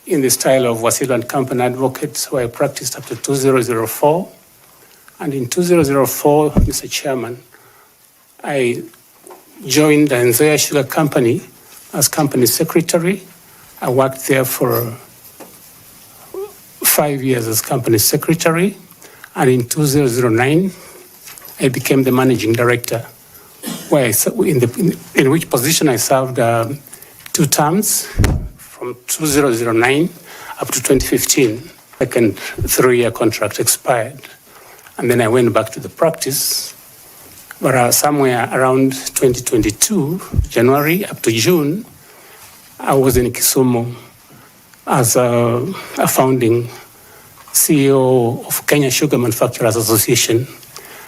in the style of Wasilwa and Company advocates, where I practiced up to 2004. And in 2004, Mr. Chairman, I joined the Nzoia Sugar Company as company secretary. I worked there for 5 years as company secretary. And in 2009, I became the managing director, where in which position I served 2 terms from 2009 up to 2015. Second 3-year contract expired. And then I went back to the practice. But somewhere around 2022, January up to June, I was in Kisumu as a founding CEO of Kenya Sugar Manufacturers Association.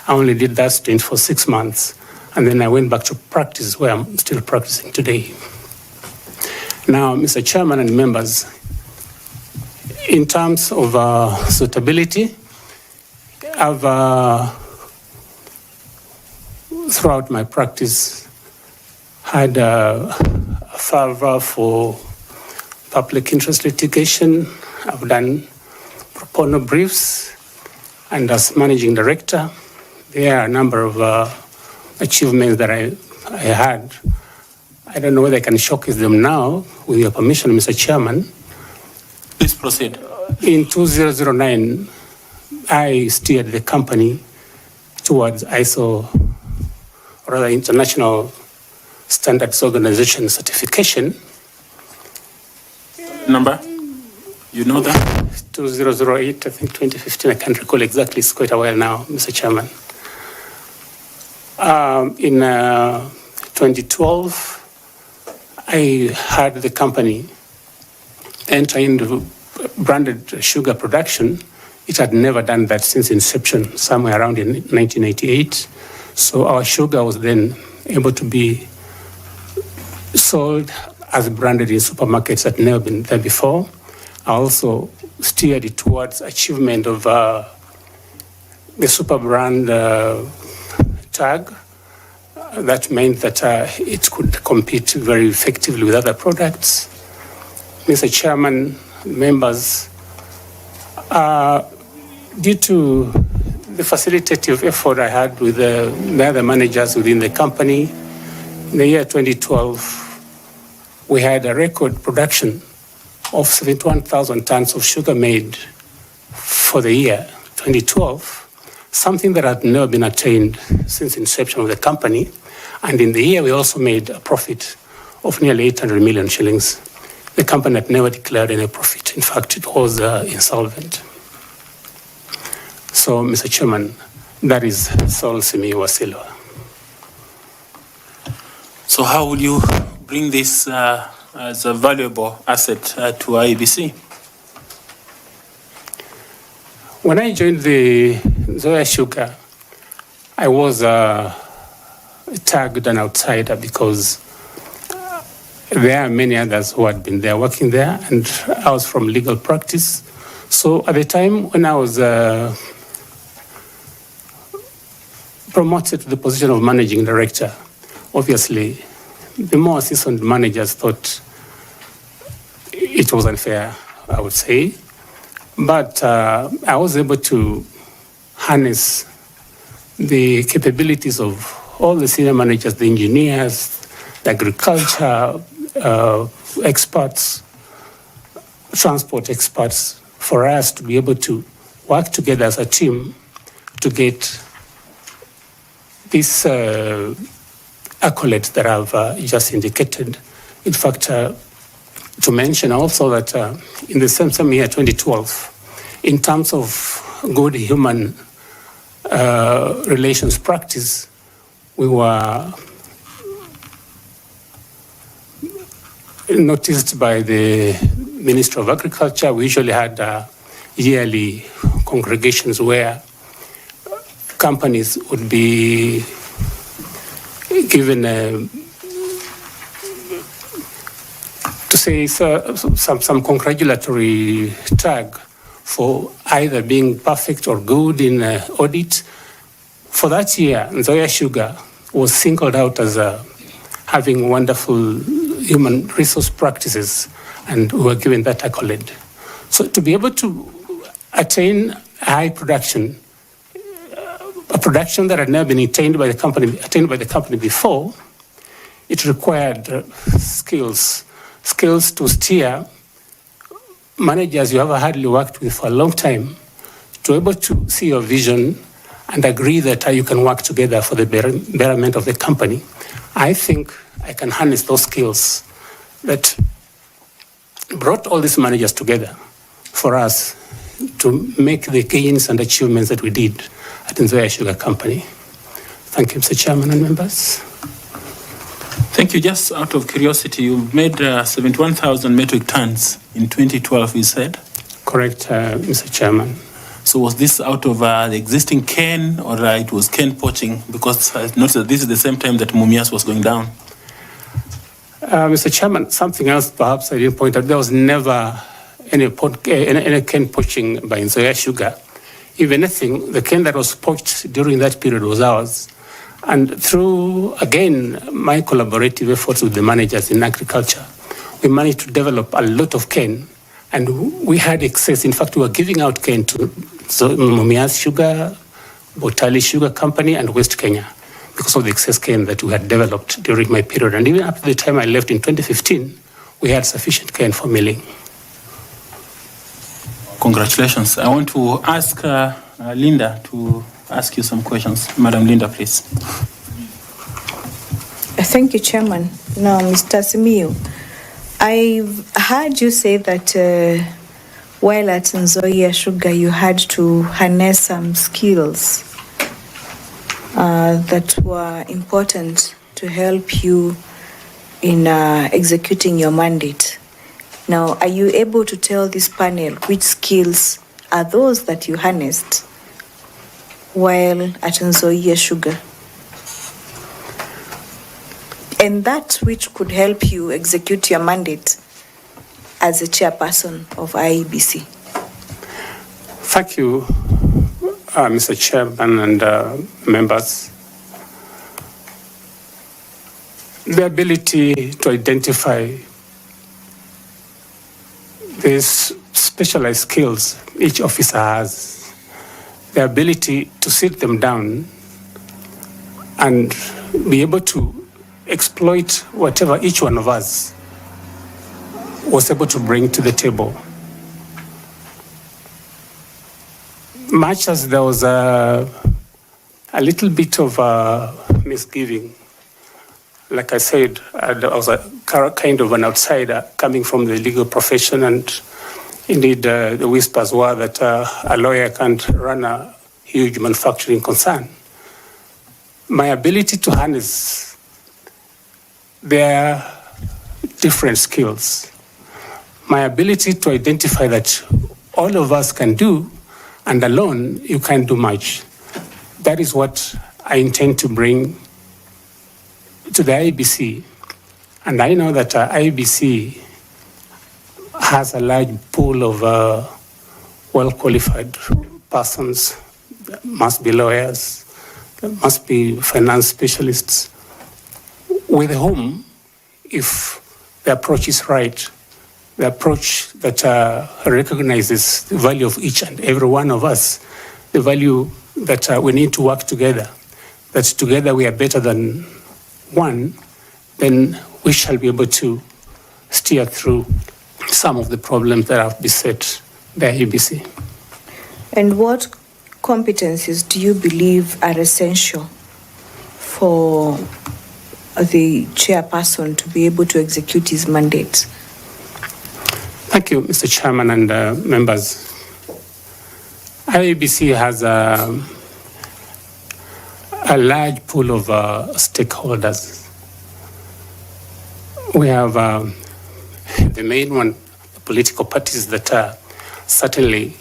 I only did that stint for 6 months. And then I went back to practice, where I'm still practicing today. Now, Mr. Chairman and members, in terms of suitability, I've, throughout my practice, had a fervor for public interest litigation. I've done pro bono briefs, and as managing director, there are a number of achievements that I had. I don't know whether I can showcase them now, with your permission, Mr. Chairman. Please proceed. In 2009, I steered the company towards ISO, or rather International Standards Organization certification. Number? You know that? 2008, I think 2015, I can't recall exactly, it's quite a while now, Mr. Chairman. In 2012, I had the company enter into branded sugar production. It had never done that since inception, somewhere around in 1988. So our sugar was then able to be sold as branded in supermarkets that had never been there before. I also steered it towards achievement of the super brand tag. That meant that it could compete very effectively with other products. Mr. Chairman, members, due to the facilitative effort I had with the other managers within the company, in the year 2012, we had a record production of 71,000 tons of sugar made for the year 2012, something that had never been attained since inception of the company. And in the year, we also made a profit of nearly 800 million shillings. The company had never declared any profit. In fact, it was insolvent. So, Mr. Chairman, that is Saul Simiyu Wasilwa. So how will you bring this as a valuable asset to Iebc? When I joined the Nzoia Sugar, I was tagged an outsider because there are many others who had been there working there, and I was from legal practice. So at the time when I was promoted to the position of managing director, obviously the more seasoned managers thought it was unfair, I would say. But I was able to harness the capabilities of all the senior managers, the engineers, the agriculture experts, transport experts, for us to be able to work together as a team to get this accolade that I've just indicated. In fact, to mention also that in the same year, 2012, in terms of good human relations practice, we were noticed by the Minister of Agriculture. We usually had yearly congregations where companies would be given to say some congratulatory tag for either being perfect or good in audit. For that year, Nzoia Sugar was singled out as having wonderful human resource practices and we were given that accolade. So to be able to attain high production, a production that had never been attained by the company before, it required skills to steer managers you have hardly worked with for a long time, to be able to see your vision and agree that you can work together for the betterment of the company. I think I can harness those skills that brought all these managers together for us to make the gains and achievements that we did at Nzoia Sugar Company. Thank you, Mr. Chairman and members. Thank you. Just out of curiosity, you made 71,000 metric tons in 2012, you said? Correct, Mr. Chairman. So was this out of the existing cane, or it was cane poaching? Because I noticed that this is the same time that Mumias was going down. Mr. Chairman, something else perhaps I didn't point out. There was never any cane poaching by Nzoia Sugar. If anything, the cane that was poached during that period was ours. And through, again, my collaborative efforts with the managers in agriculture, we managed to develop a lot of cane. And we had excess. In fact, we were giving out cane to Mumias Sugar, Botali Sugar Company, and West Kenya because of the excess cane that we had developed during my period. And even up to the time I left in 2015, we had sufficient cane for milling. Congratulations. I want to ask Linda to ask you some questions. Madam Linda, please. Thank you, Chairman. Now, Mr. Simiyu, I've heard you say that while at Nzoia Sugar, you had to harness some skills that were important to help you in executing your mandate. Now, are you able to tell this panel which skills are those that you harnessed while at Nzoia Sugar? And that which could help you execute your mandate as a chairperson of Iebc. Thank you, Mr. Chairman and members. The ability to identify these specialized skills each officer has, the ability to sit them down and be able to exploit whatever each one of us was able to bring to the table. Much as there was a little bit of misgiving, like I said, I was a kind of an outsider coming from the legal profession, and indeed the whispers were that a lawyer can't run a huge manufacturing concern. My ability to harness their different skills, my ability to identify that all of us can do, and alone you can't do much. That is what I intend to bring to the IEBC. And I know that IEBC has a large pool of well-qualified persons. There must be lawyers, there must be finance specialists, with whom, if the approach is right, the approach that recognizes the value of each and every one of us, the value that we need to work together, that together we are better than one, then we shall be able to steer through some of the problems that have beset the IEBC. And what competencies do you believe are essential for the chairperson to be able to execute his mandate? Thank you, Mr. Chairman and members. IEBC has a large pool of stakeholders. We have the main one, the political parties that certainly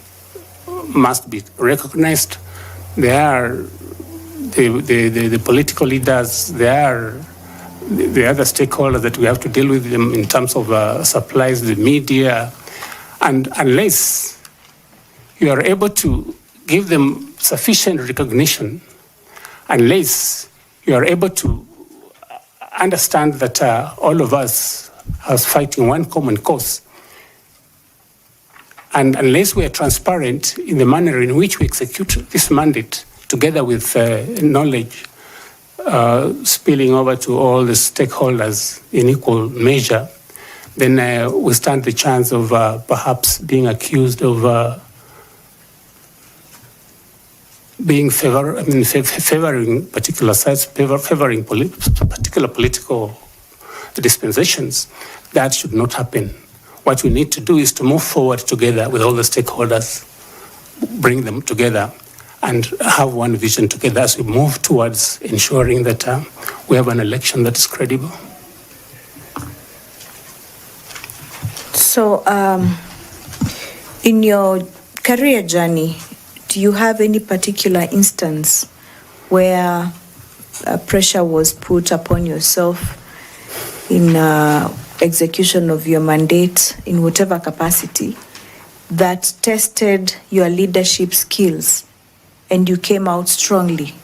must be recognized. They are the political leaders. They are the other stakeholders that we have to deal with them in terms of supplies, the media. And unless you are able to give them sufficient recognition, unless you are able to understand that all of us are fighting one common cause, And unless we are transparent in the manner in which we execute this mandate, together with knowledge spilling over to all the stakeholders in equal measure, then we stand the chance of perhaps being accused of favoring particular sides, favoring particular political dispensations. That should not happen. What we need to do is to move forward together with all the stakeholders, bring them together, and have one vision together as we move towards ensuring that we have an election that is credible. So, in your career journey, do you have any particular instance where pressure was put upon yourself in execution of your mandate in whatever capacity that tested your leadership skills and you came out strongly?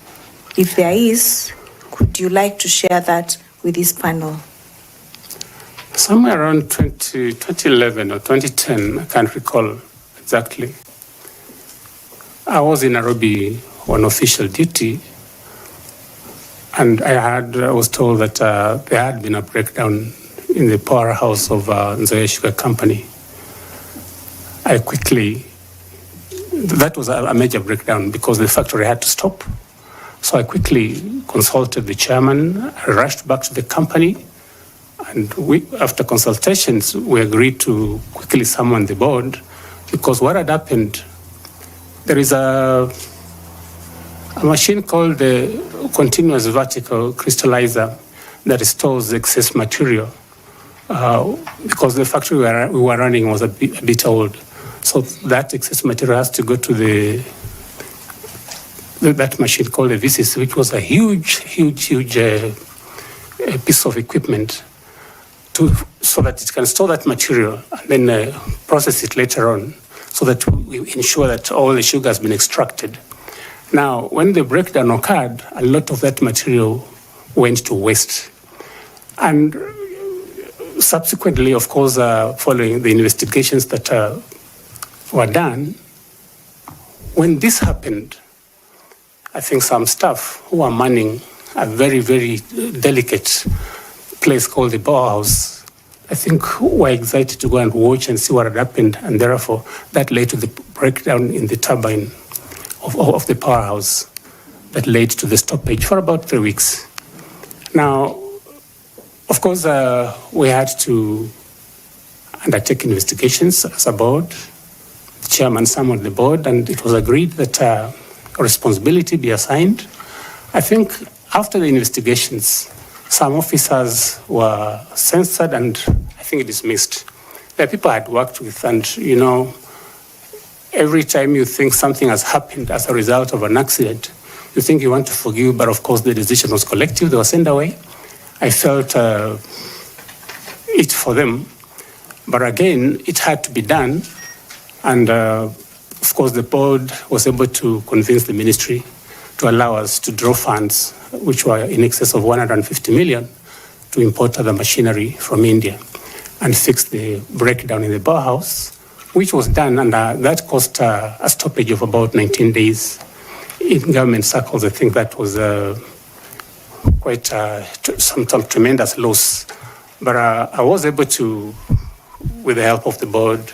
If there is, could you like to share that with this panel? Somewhere around 2011 or 2010, I can't recall exactly, I was in Nairobi on official duty, and I was told that there had been a breakdown in the powerhouse of Nzoia Sugar Company. That was a major breakdown because the factory had to stop. So I quickly consulted the chairman, I rushed back to the company, and after consultations, we agreed to quickly summon the board, because what had happened, there is a machine called the continuous vertical crystallizer that stores excess material, because the factory we were running was a bit old. So that excess material has to go to that machine called the VCC, which was a huge piece of equipment so that it can store that material and then process it later on, so that we ensure that all the sugar has been extracted. Now, when the breakdown occurred, a lot of that material went to waste. And subsequently, of course, following the investigations that were done, when this happened, I think some staff who are manning a very, very delicate place called the powerhouse, I think were excited to go and watch and see what had happened, and therefore that led to the breakdown in the turbine of the powerhouse that led to the stoppage for about 3 weeks. Now, of course, we had to undertake investigations as a board. The chairman summoned the board, and it was agreed that responsibility be assigned. I think after the investigations, some officers were censored and I think dismissed. There are people I had worked with, and every time you think something has happened as a result of an accident, you think you want to forgive, but of course the decision was collective, they were sent away. I felt it for them, but again, it had to be done. And of course, the board was able to convince the ministry to allow us to draw funds, which were in excess of 150 million, to import other machinery from India and fix the breakdown in the powerhouse, which was done, and that cost a stoppage of about 19 days. In government circles, I think that was quite some tremendous loss. But I was able to, with the help of the board,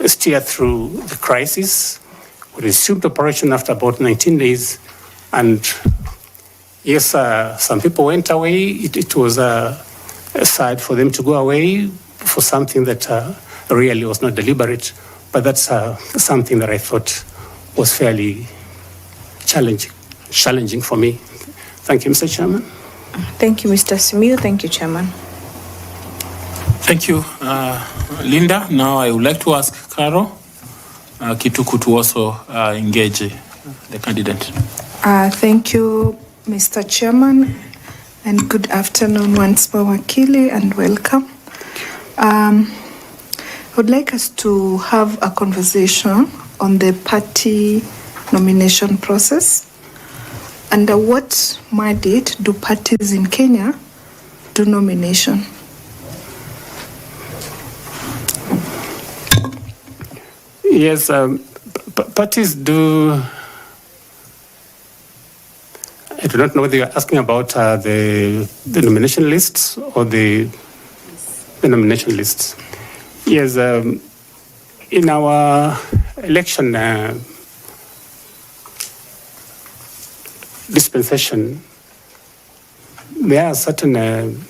steer through the crisis. We resumed operation after about 19 days. And yes, some people went away. It was sad for them to go away for something that really was not deliberate. But that's something that I thought was fairly challenging for me. Thank you, Mr. Chairman. Thank you, Mr. Simiyu. Thank you, Chairman. Thank you, Linda. Now I would like to ask Carol Kituku to also engage the candidate. Thank you, Mr. Chairman, and good afternoon once more, Wakili, and welcome. I would like us to have a conversation on the party nomination process. Under what mandate do parties in Kenya do nomination? Yes, parties do. I do not know whether you're asking about the nomination lists or the nomination lists. Yes, in our election dispensation, there are certain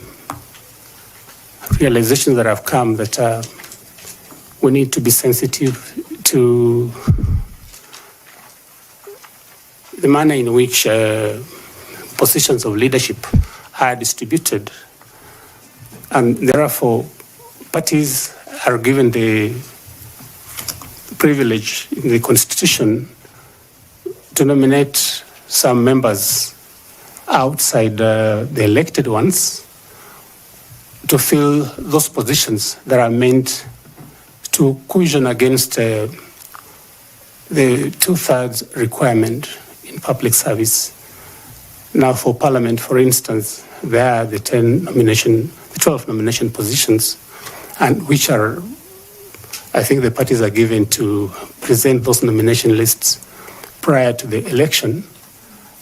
realizations that have come that we need to be sensitive to the manner in which positions of leadership are distributed. And therefore, parties are given the privilege in the Constitution to nominate some members outside the elected ones to fill those positions that are meant to cushion against the 2/3 requirement in public service. Now, for Parliament, for instance, there are the 12 nomination positions, and which are, I think the parties are given to present those nomination lists prior to the election.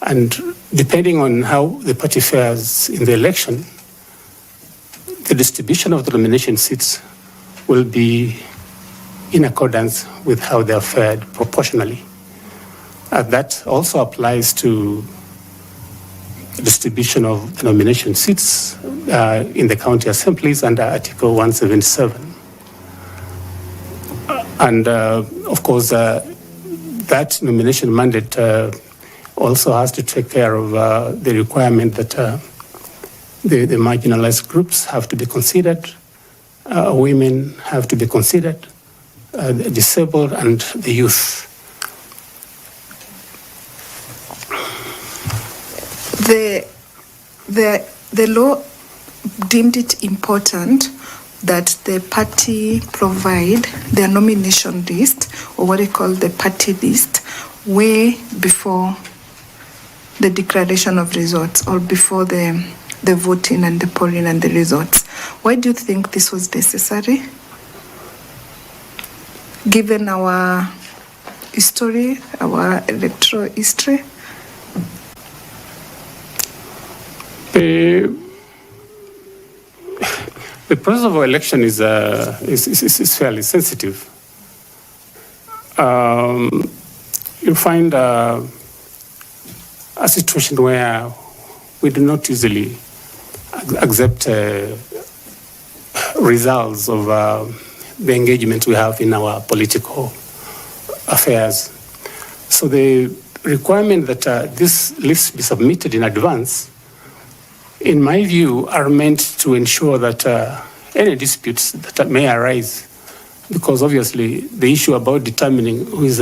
And depending on how the party fares in the election, the distribution of the nomination seats will be in accordance with how they are fared proportionally. That also applies to distribution of the nomination seats in the county assemblies under Article 177. And of course, that nomination mandate also has to take care of the requirement that the marginalized groups have to be considered, women have to be considered, the disabled and the youth. The law deemed it important that the party provide their nomination list, or what they call the party list, way before the declaration of results or before the voting and the polling and the results. Why do you think this was necessary? Given our history, our electoral history? The process of election is fairly sensitive. You find a situation where we do not easily accept results of the engagement we have in our political affairs. So the requirement that this list be submitted in advance, in my view, are meant to ensure that any disputes that may arise, because obviously the issue about determining who is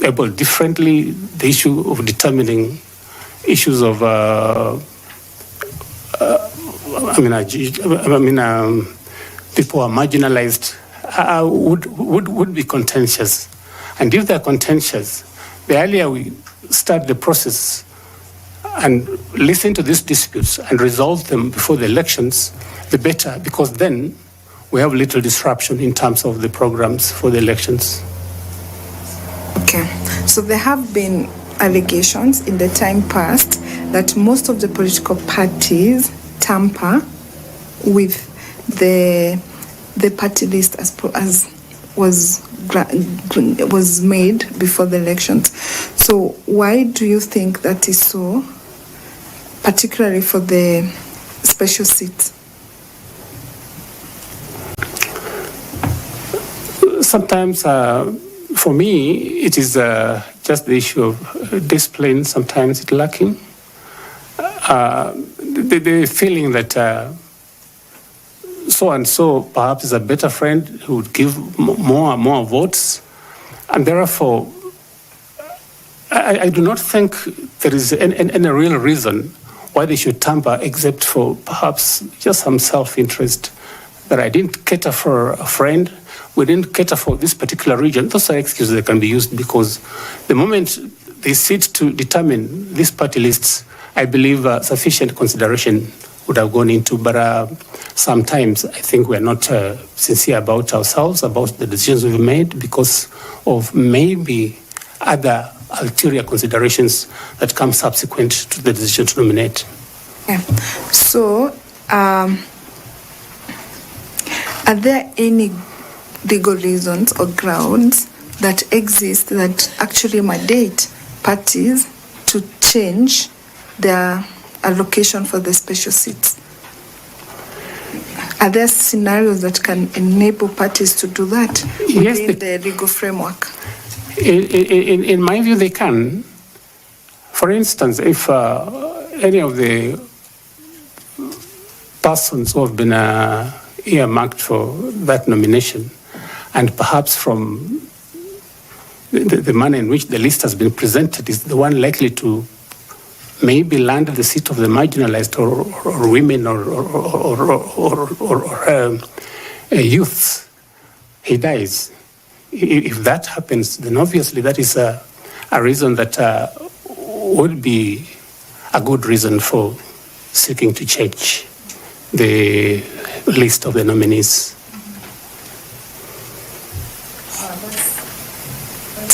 able differently, the issue of determining issues of people are marginalized would be contentious. And if they're contentious, the earlier we start the process and listen to these disputes and resolve them before the elections, the better, because then we have little disruption in terms of the programs for the elections. Okay, so there have been allegations in the time past that most of the political parties tamper with the party list as was made before the elections. So why do you think that is so, particularly for the special seats? Sometimes, for me, it is just the issue of discipline. Sometimes it's lacking. The feeling that so-and-so perhaps is a better friend who would give more votes. And therefore, I do not think there is any real reason why they should tamper, except for perhaps just some self-interest, that I didn't cater for a friend, we didn't cater for this particular region. Those are excuses that can be used, because the moment they sit to determine these party lists, I believe sufficient consideration would have gone into. But sometimes I think we're not sincere about ourselves, about the decisions we've made, because of maybe other ulterior considerations that come subsequent to the decision to nominate. Yeah. So, are there any legal reasons or grounds that exist that actually mandate parties to change their allocation for the special seats? Are there scenarios that can enable parties to do that within the legal framework? In my view, they can. For instance, if any of the persons who have been earmarked for that nomination, and perhaps from the manner in which the list has been presented is the one likely to maybe land the seat of the marginalized or women or youths, he dies. If that happens, then obviously that is a reason that would be a good reason for seeking to change the list of the nominees.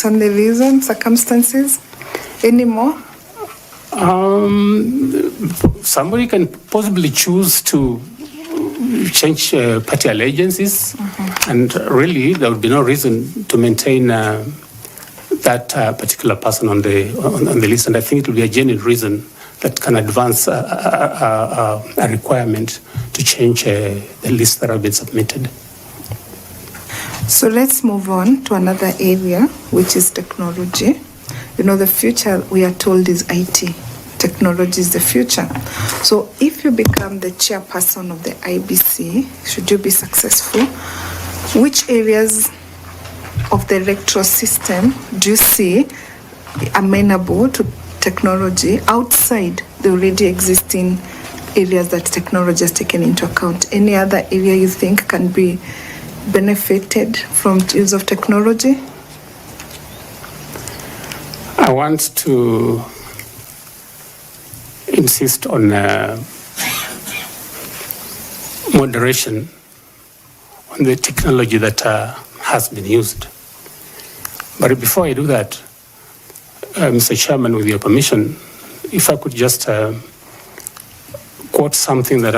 On the reason, circumstances, any more? Somebody can possibly choose to change party allegiances, and really there would be no reason to maintain that particular person on the list. And I think it will be a genuine reason that can advance a requirement to change the list that have been submitted. So let's move on to another area, which is technology. You know, the future, we are told, is IT. Technology is the future. So if you become the chairperson of the IBC, should you be successful, which areas of the electoral system do you see amenable to technology outside the already existing areas that technology has taken into account? Any other area you think can be benefited from use of technology? I want to insist on moderation on the technology that has been used. But before I do that, Mr. Chairman, with your permission, if I could just quote something that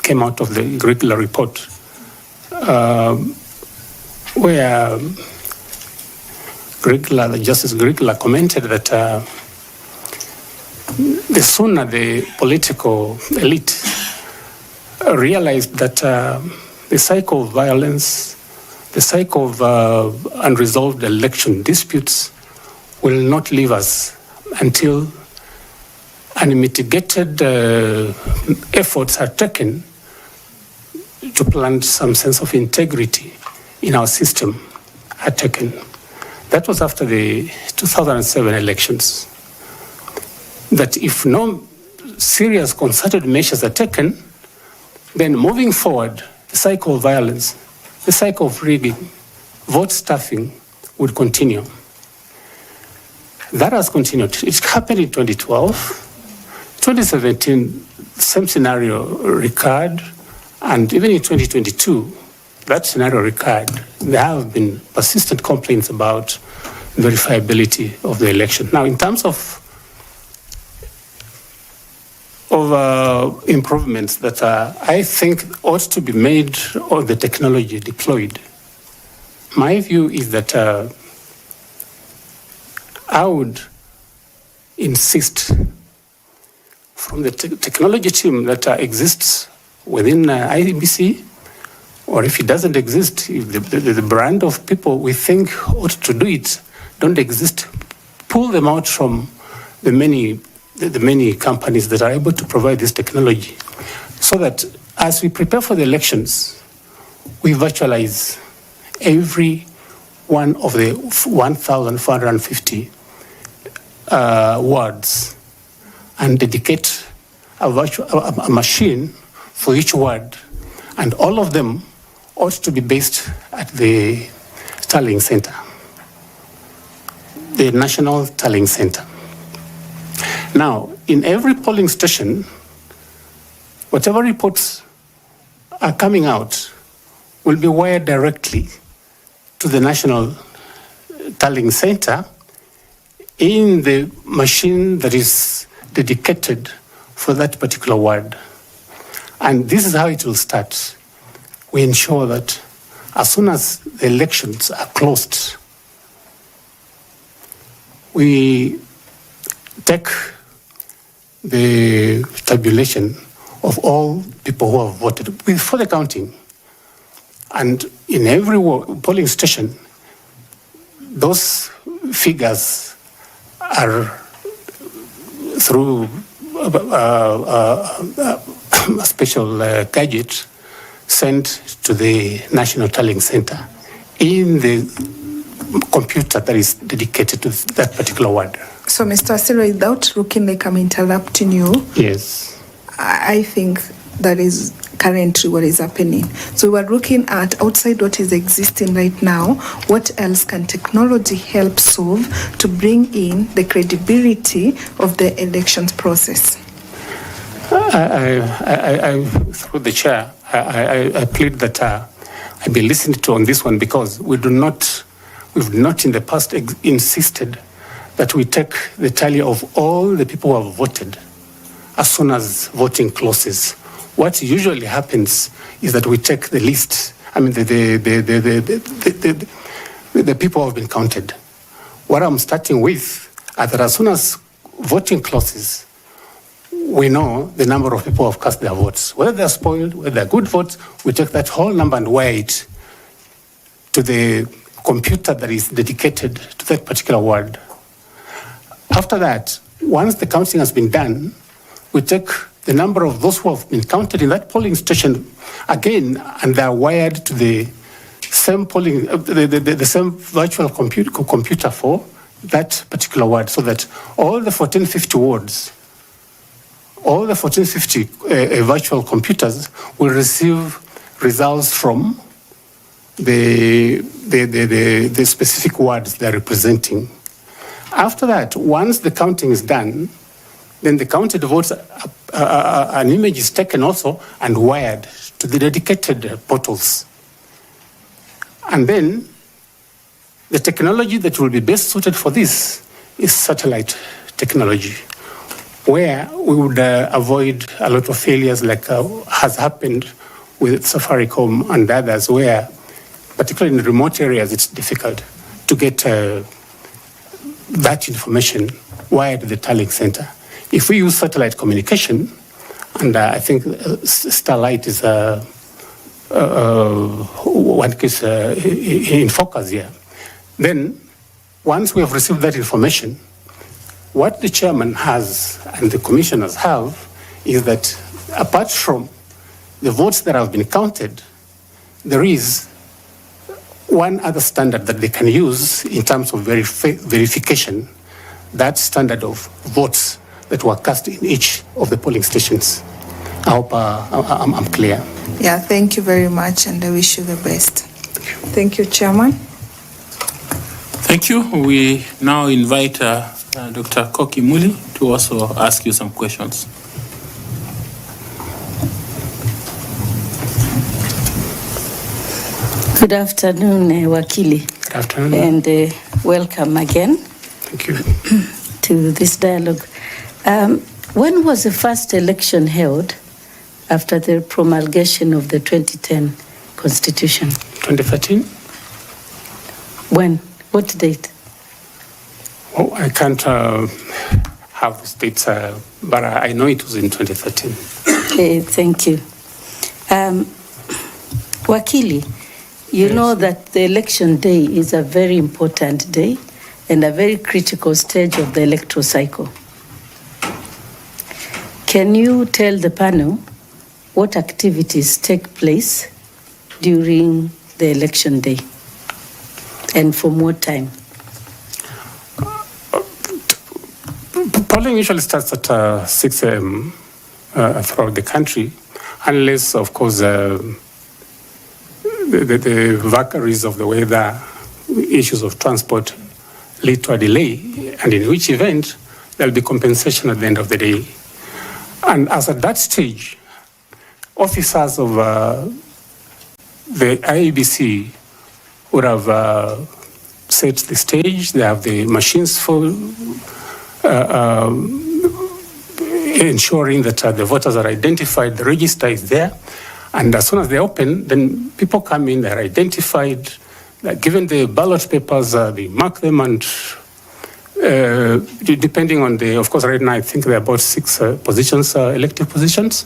came out of the curricular report, where Justice Grigla commented that the sooner the political elite realized that the cycle of violence, the cycle of unresolved election disputes will not leave us until unmitigated efforts are taken to plant some sense of integrity in our system are taken. That was after the 2007 elections. That if no serious concerted measures are taken, then moving forward, the cycle of violence, the cycle of rigging, vote stuffing would continue. That has continued. It happened in 2012. 2017, same scenario recurred. And even in 2022, that scenario recurred. There have been persistent complaints about verifiability of the election. Now, in terms of improvements that I think ought to be made on the technology deployed, my view is that I would insist from the technology team that exists within IEBC, or if it doesn't exist, if the brand of people we think ought to do it don't exist, pull them out from the many companies that are able to provide this technology, so that as we prepare for the elections, we virtualize every one of the 1,450 wards and dedicate a machine for each ward, and all of them ought to be based at the tallying center, the National Tallying Center. Now, in every polling station, whatever reports are coming out will be wired directly to the National Tallying Center in the machine that is dedicated for that particular ward. And this is how it will start. We ensure that as soon as the elections are closed, we take the tabulation of all people who have voted before the counting. And in every polling station, those figures are through a special gadget sent to the National Tallying Center in the computer that is dedicated to that particular ward. So, Mr. Wasilwa, without looking like I'm interrupting you, Yes. I think that is currently what is happening. So we're looking at outside what is existing right now, what else can technology help solve to bring in the credibility of the elections process? Through the chair, I plead that I be listened to on this one, because we've not in the past insisted that we take the tally of all the people who have voted as soon as voting closes. What usually happens is that we take the list, the people who have been counted. What I'm starting with is that as soon as voting closes, we know the number of people who have cast their votes. Whether they're spoiled, whether they're good votes, we take that whole number and wire it to the computer that is dedicated to that particular ward. After that, once the counting has been done, we take the number of those who have been counted in that polling station again, and they're wired to the same polling, the same virtual computer for that particular ward, so that all the 1450 wards, all the 1450 virtual computers will receive results from the specific wards they're representing. After that, once the counting is done, then the counted votes, an image is taken also and wired to the dedicated portals. And then the technology that will be best suited for this is satellite technology, where we would avoid a lot of failures like has happened with Safaricom and others, where particularly in remote areas it's difficult to get that information wired to the tallying center. If we use satellite communication, and I think Starlight is one case in focus here, then once we have received that information, what the chairman has and the commissioners have is that apart from the votes that have been counted, there is one other standard that they can use in terms of verification, that standard of votes that were cast in each of the polling stations. I hope I'm clear. Yeah, thank you very much, and I wish you the best. Thank you, Chairman. Thank you. We now invite Dr. Koki Muli to also ask you some questions. Good afternoon, Wakili. Good afternoon. And welcome again. Thank you. To this dialogue. When was the first election held after the promulgation of the 2010 Constitution? 2013? When? What date? Oh, I can't have the dates, but I know it was in 2013. Okay, thank you. Wakili, you know that the election day is a very important day and a very critical stage of the electoral cycle. Can you tell the panel what activities take place during the election day and from what time? Polling usually starts at 6 a.m. Throughout the country, unless, of course, the vagaries of the weather, issues of transport lead to a delay, and in which event there'll be compensation at the end of the day. And as at that stage, officers of the IEBC would have set the stage. They have the machines for ensuring that the voters are identified, the register is there. And as soon as they open, then people come in, they're identified, they're given the ballot papers, they mark them, and depending on of course, right now I think there are about 6 positions, elective positions.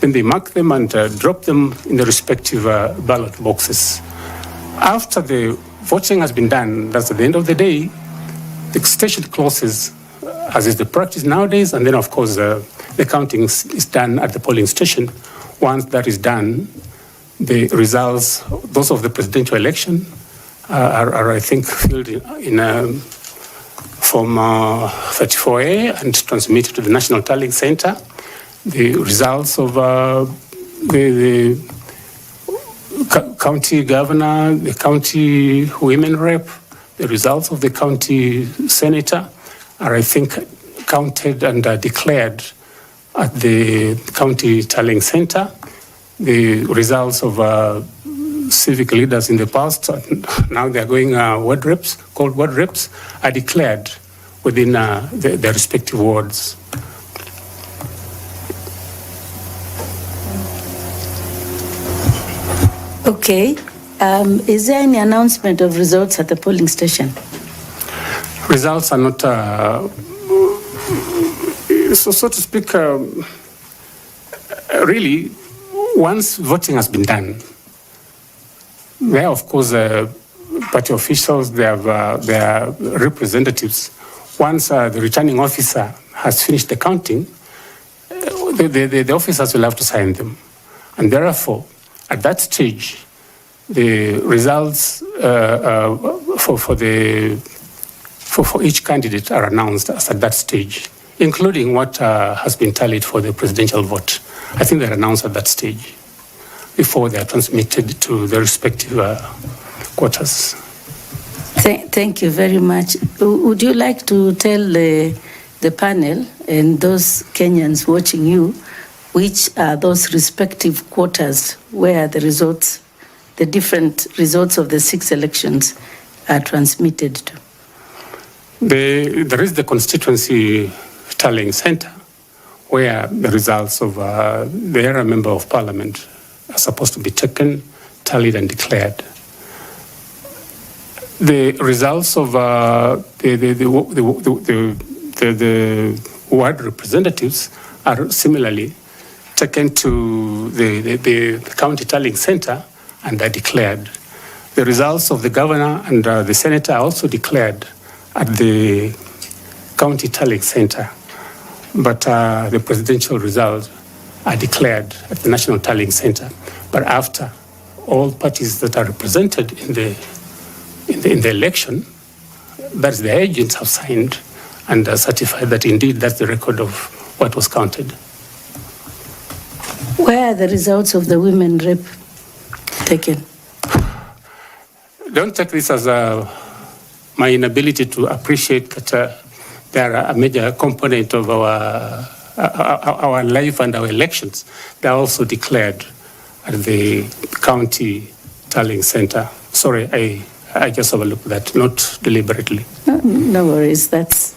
Then they mark them and drop them in the respective ballot boxes. After the voting has been done, that's at the end of the day, the station closes, as is the practice nowadays, and then of course the counting is done at the polling station. Once that is done, the results, those of the presidential election, are I think filled in Form 34A and transmitted to the National Tallying Center. The results of the county governor, the county women rep, the results of the county senator are, I think, counted and declared at the county tallying center. The results of civic leaders in the past, now they're going ward reps, called ward reps, are declared within their respective wards. Okay. Is there any announcement of results at the polling station? Results are not, so to speak, really, once voting has been done, there, of course, party officials, they have their representatives. Once the returning officer has finished the counting, the officers will have to sign them. And therefore, at that stage, the results for each candidate are announced at that stage, including what has been tallied for the presidential vote. I think they're announced at that stage before they are transmitted to the respective quarters. Thank you very much. Would you like to tell the panel and those Kenyans watching you which are those respective quarters where the results, the different results of the 6 elections are transmitted to? There is the constituency tallying center where the results of the area member of parliament are supposed to be taken, tallied and declared. The results of the ward representatives are similarly taken to the county tallying center and are declared. The results of the governor and the senator are also declared at the county tallying center, but the presidential results are declared at the national tallying center. But after all parties that are represented in the election, that's the agents have signed and certified that indeed that's the record of what was counted. Where are the results of the women rep taken? Don't take this as my inability to appreciate that they are a major component of our life and our elections. They are also declared at the county tallying center. Sorry, I just overlooked that, not deliberately. No worries, that's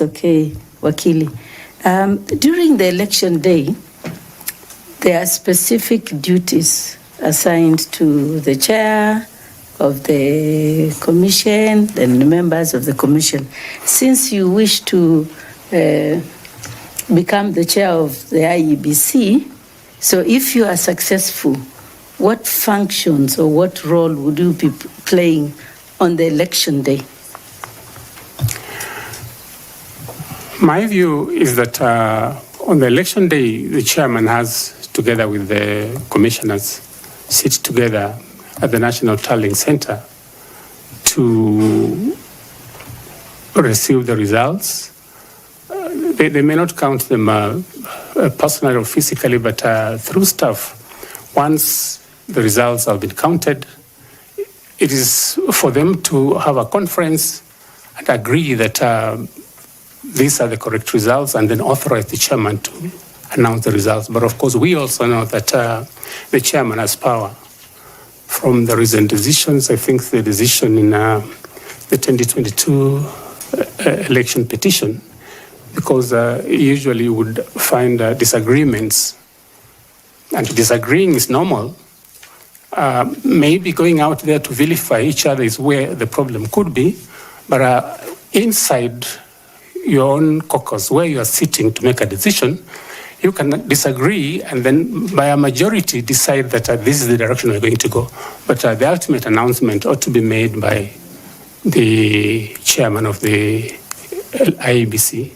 okay, Wakili. During the election day, there are specific duties assigned to the chair of the commission and the members of the commission. Since you wish to become the chair of the IEBC, so if you are successful, what functions or what role would you be playing on the election day? My view is that on the election day, the chairman has, together with the commissioners, sit together at the National Tallying Center to receive the results. They may not count them personally or physically, but through staff. Once the results have been counted, it is for them to have a conference and agree that these are the correct results, and then authorize the chairman to announce the results. But of course, we also know that the chairman has power. From the recent decisions, I think the decision in the 2022 election petition, because usually you would find disagreements, and disagreeing is normal. Maybe going out there to vilify each other is where the problem could be, but inside your own caucus, where you are sitting to make a decision, you can disagree and then by a majority decide that this is the direction we're going to go. But the ultimate announcement ought to be made by the chairman of the IEBC.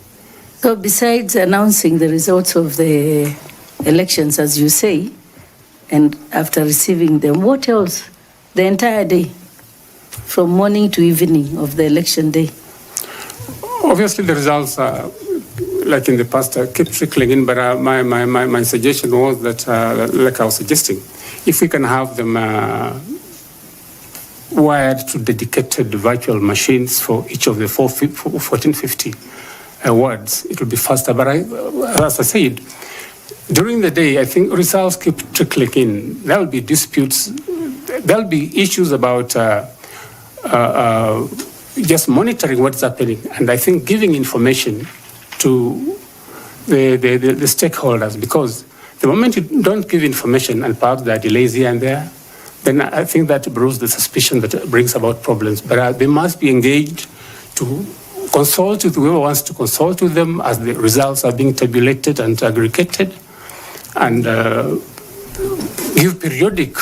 So besides announcing the results of the elections, as you say, and after receiving them, what else? The entire day, from morning to evening of the election day? Obviously, the results are, like in the past, keep trickling in, but my suggestion was that, like I was suggesting, if we can have them wired to dedicated virtual machines for each of the 1450 wards, it will be faster. But as I said, during the day, I think results keep trickling in. There will be disputes. There will be issues about just monitoring what's happening. And I think giving information to the stakeholders, because the moment you don't give information and perhaps there are delays here and there, then I think that brews the suspicion that brings about problems. But they must be engaged to consult with whoever wants to consult with them as the results are being tabulated and aggregated, and give periodic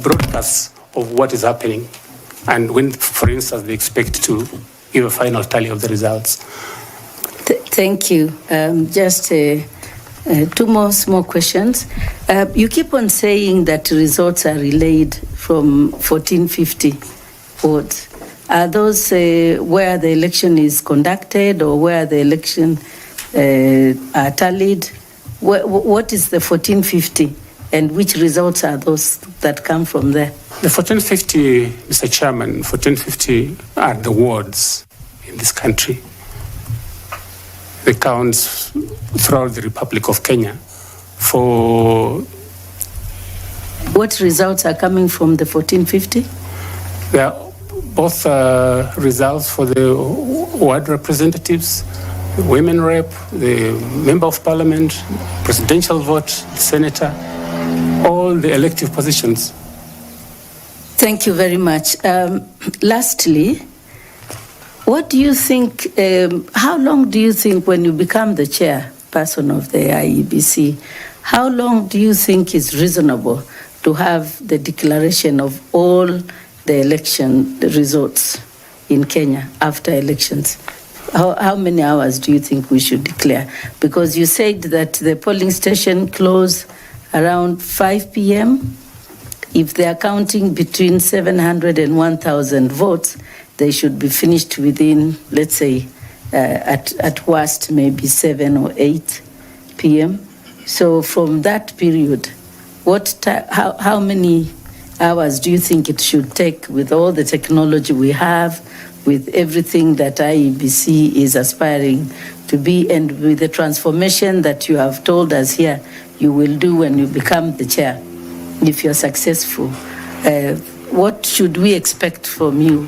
broadcasts of what is happening, and when, for instance, they expect to give a final tally of the results. Thank you. Just two more small questions. You keep on saying that results are relayed from 1450 wards. Are those where the election is conducted or where the election are tallied? What is the 1450 and which results are those that come from there? The 1450, Mr. Chairman, 1450 are the wards in this country. They count throughout the Republic of Kenya. For what results are coming from the 1450? There are both results for the ward representatives, the women rep, the member of parliament, presidential vote, the senator, all the elective positions. Thank you very much. Lastly, what do you think, how long do you think when you become the chairperson of the IEBC, how long do you think is reasonable to have the declaration of all the election results in Kenya after elections? How many hours do you think we should declare? Because you said that the polling station closed around 5 p.m. If they are counting between 700 and 1,000 votes, they should be finished within, let's say, at worst, maybe 7 or 8 p.m. So from that period, how many hours do you think it should take with all the technology we have, with everything that IEBC is aspiring to be, and with the transformation that you have told us here you will do when you become the chair, if you're successful? What should we expect from you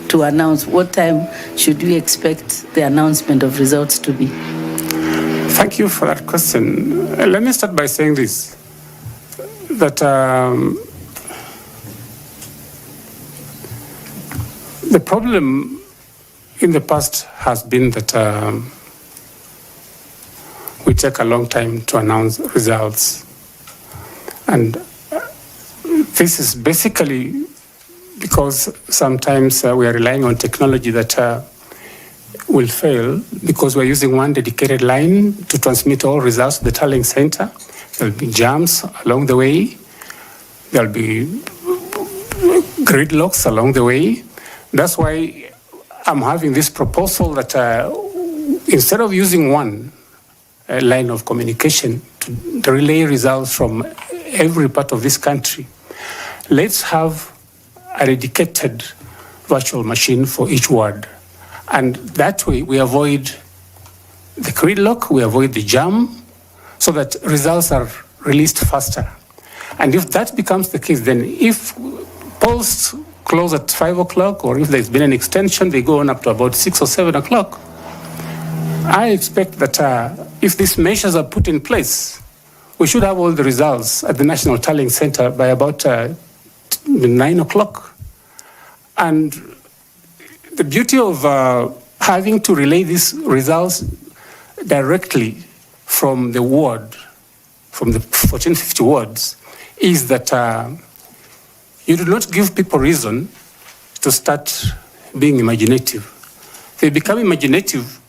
to announce? What time should we expect the announcement of results to be? Thank you for that question. Let me start by saying this, that the problem in the past has been that we take a long time to announce results. And this is basically because sometimes we are relying on technology that will fail because we're using one dedicated line to transmit all results to the tallying center. There'll be jams along the way. There'll be gridlocks along the way. That's why I'm having this proposal that instead of using one line of communication to relay results from every part of this country, let's have a dedicated virtual machine for each ward. And that way we avoid the gridlock, we avoid the jam, so that results are released faster. And if that becomes the case, then if polls close at 5 o'clock, or if there's been an extension, they go on up to about 6 or 7 o'clock, I expect that if these measures are put in place, we should have all the results at the National Tallying Center by about 9 o'clock. And the beauty of having to relay these results directly from the ward, from the 1450 wards, is that you do not give people reason to start being imaginative. They become imaginative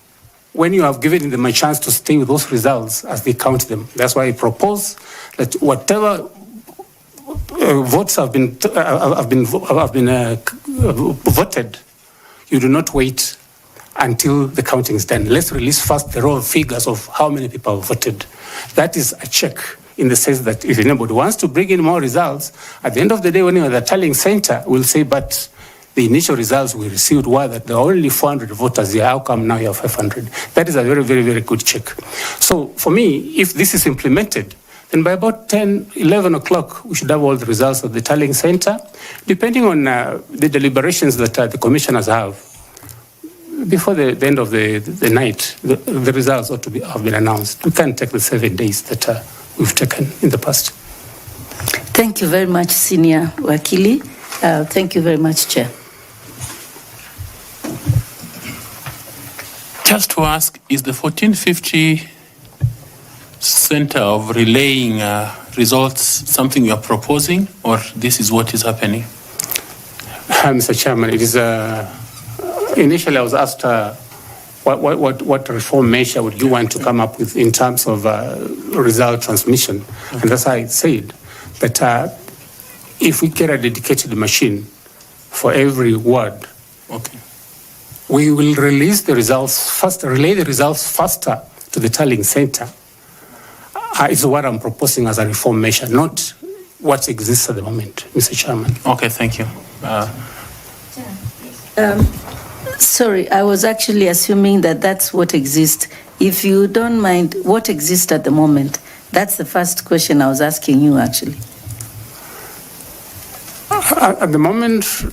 when you have given them a chance to stay with those results as they count them. That's why I propose that whatever votes have been voted, you do not wait until the counting is done. Let's release first the raw figures of how many people have voted. That is a check in the sense that if anybody wants to bring in more results, at the end of the day, when you're at the tallying center, we'll say, but the initial results we received were that there are only 400 voters here. How come now you have 500? That is a very, very, very good check. So for me, if this is implemented, then by about 10, 11 o'clock, we should have all the results of the tallying center, depending on the deliberations that the commissioners have. Before the end of the night, the results ought to have been announced. We can't take the 7 days that we've taken in the past. Thank you very much, Senior Wakili. Thank you very much, Chair. Just to ask, is the 1450 center of relaying results something you are proposing, or this is what is happening? Mr. Chairman, it is initially I was asked what reform measure would you want to come up with in terms of result transmission, and that's why I said that if we get a dedicated machine for every ward, Okay. we will release the results faster, relay the results faster to the tallying center. Is what I'm proposing as a reform measure, not what exists at the moment, Mr. Chairman. Okay, thank you. Sorry, I was actually assuming that that's what exists. If you don't mind, what exists at the moment? That's the first question I was asking you, actually. At the moment,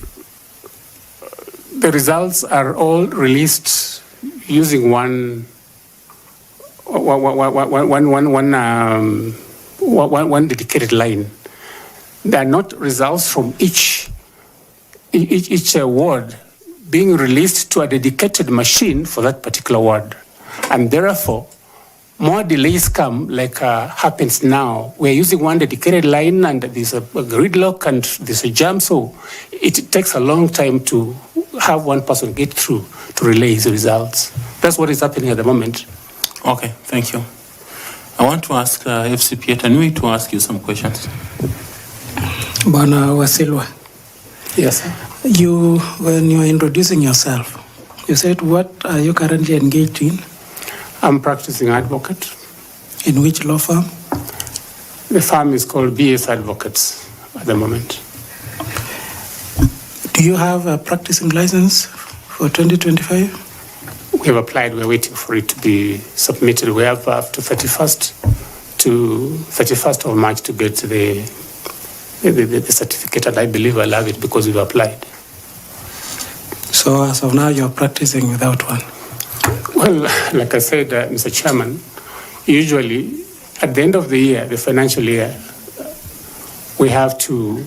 the results are all released using one dedicated line. They are not results from each ward being released to a dedicated machine for that particular ward. And therefore, more delays come, like happens now. We're using one dedicated line and there's a gridlock and there's a jam, so it takes a long time to have one person get through to relay his results. That's what is happening at the moment. Okay, thank you. I want to ask FCP Tanui to ask you some questions. Bwana Wasilwa. Yes, sir. When you were introducing yourself, you said, what are you currently engaged in? I'm practicing advocate. In which law firm? The firm is called BS Advocates at the moment. Do you have a practicing license for 2025? We have applied. We're waiting for it to be submitted. We have up to 31st of March to get the certificate, and I believe I'll have it because we've applied. So as of now, you're practicing without one? Well, like I said, Mr. Chairman, usually at the end of the year, the financial year, we have to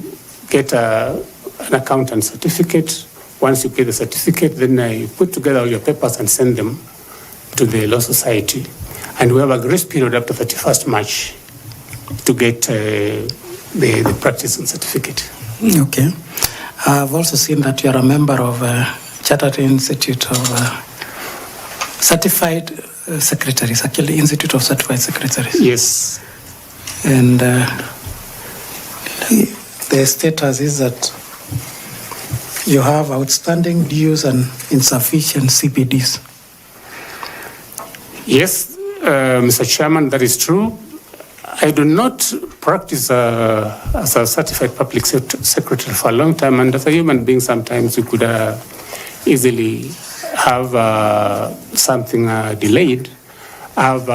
get an accountant certificate. Once you get the certificate, then you put together all your papers and send them to the Law Society. And we have a grace period up to 31st March to get the practicing certificate. Okay. I've also seen that you're a member of Chartered Institute of Certified Secretaries, actually Institute of Certified Secretaries. Yes. And the status is that you have outstanding dues and insufficient CPDs. Yes, Mr. Chairman, that is true. I do not practice as a certified public secretary for a long time, and as a human being, sometimes you could easily have something delayed. I've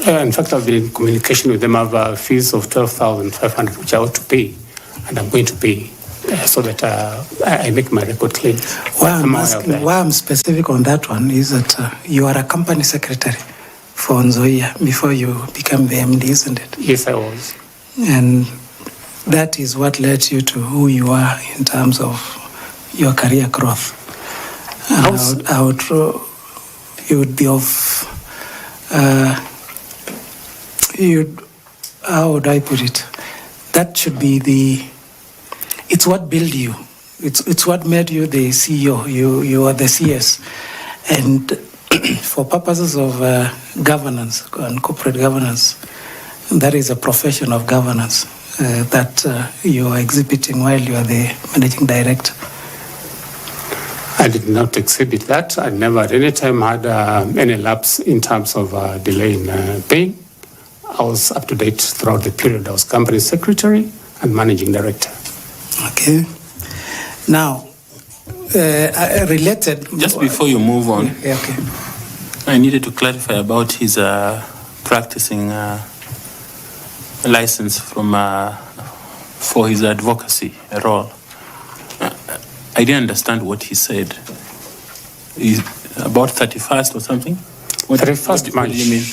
In fact, I've been in communication with them. I have fees of 12,500, which I ought to pay, and I'm going to pay so that I make my record clean. Why I'm specific on that one is that you are a company secretary for Nzoia before you became the MD, isn't it? Yes, I was. And that is what led you to who you are in terms of your career growth. You would be of, how would I put it? That should be it's what built you. It's what made you the CEO. You are the CS. And for purposes of governance and corporate governance, that is a profession of governance that you are exhibiting while you are the managing director. I did not exhibit that. I never at any time had any lapse in terms of delay in paying. I was up to date throughout the period. I was company secretary and managing director. Okay. Now, related... Just before you move on, okay. I needed to clarify about his practicing license for his advocacy role. I didn't understand what he said. About 31st or something? 31st March. What do you mean?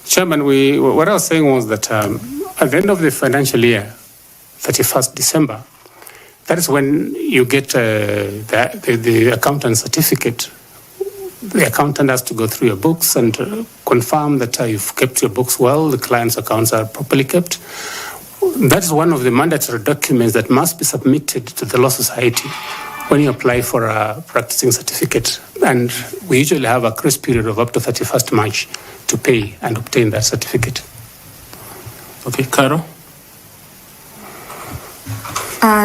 Chairman, what I was saying was that at the end of the financial year, 31st December, that is when you get the accountant certificate. The accountant has to go through your books and confirm that you've kept your books well, the client's accounts are properly kept. That is one of the mandatory documents that must be submitted to the Law Society when you apply for a practicing certificate. And we usually have a grace period of up to 31st March to pay and obtain that certificate. Okay, Carol?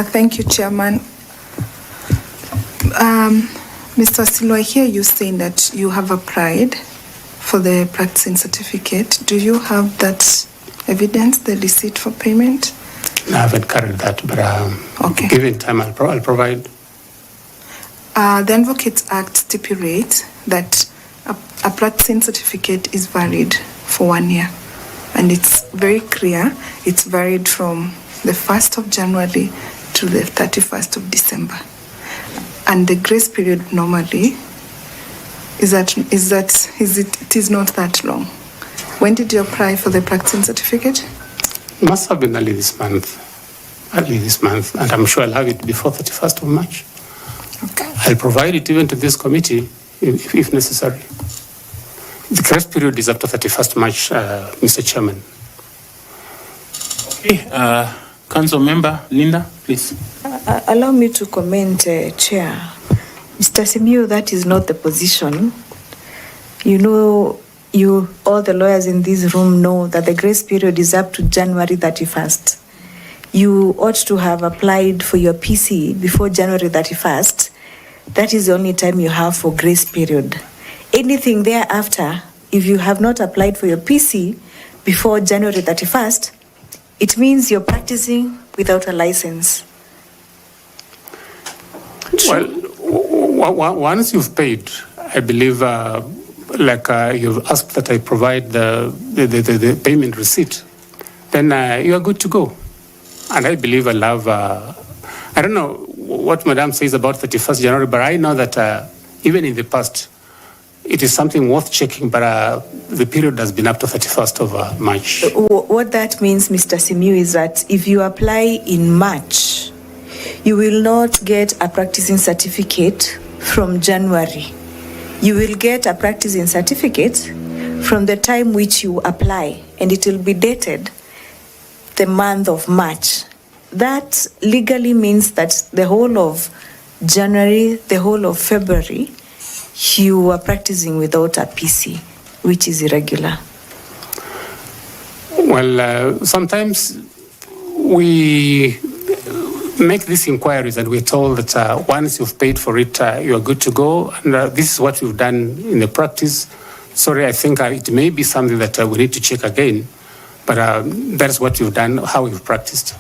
Thank you, Chairman. Mr. Wasilwa, I hear you saying that you have applied for the practicing certificate. Do you have that evidence, the receipt for payment? I haven't carried that, but okay. Given time, I'll provide. The Advocates Act stipulates that a practicing certificate is valid for 1 year. And it's very clear, it's valid from the 1st of January to the 31st of December. And the grace period normally it is not that long. When did you apply for the practicing certificate? It must have been early this month, and I'm sure I'll have it before 31st of March. Okay. I'll provide it even to this committee if necessary. The grace period is up to 31st March, Mr. Chairman. Okay, Council Member Linda, please. Allow me to comment, Chair. Mr. Simiyu, that is not the position. You know, all the lawyers in this room know that the grace period is up to January 31st. You ought to have applied for your PC before January 31st. That is the only time you have for grace period. Anything thereafter, if you have not applied for your PC before January 31st, it means you're practicing without a license. Well, once you've paid, I believe, you've asked that I provide the payment receipt, then you are good to go. And I believe I'll have, I don't know what Madam says about 31st January, but I know that even in the past, it is something worth checking, but the period has been up to 31st of March. What that means, Mr. Simiyu, is that if you apply in March, you will not get a practicing certificate from January. You will get a practicing certificate from the time which you apply, and it will be dated the month of March. That legally means that the whole of January, the whole of February, you are practicing without a PC, which is irregular. Well, sometimes we make these inquiries and we're told that once you've paid for it, you are good to go. And this is what we've done in the practice. Sorry, I think it may be something that we need to check again, but that's what we've done, how we've practiced.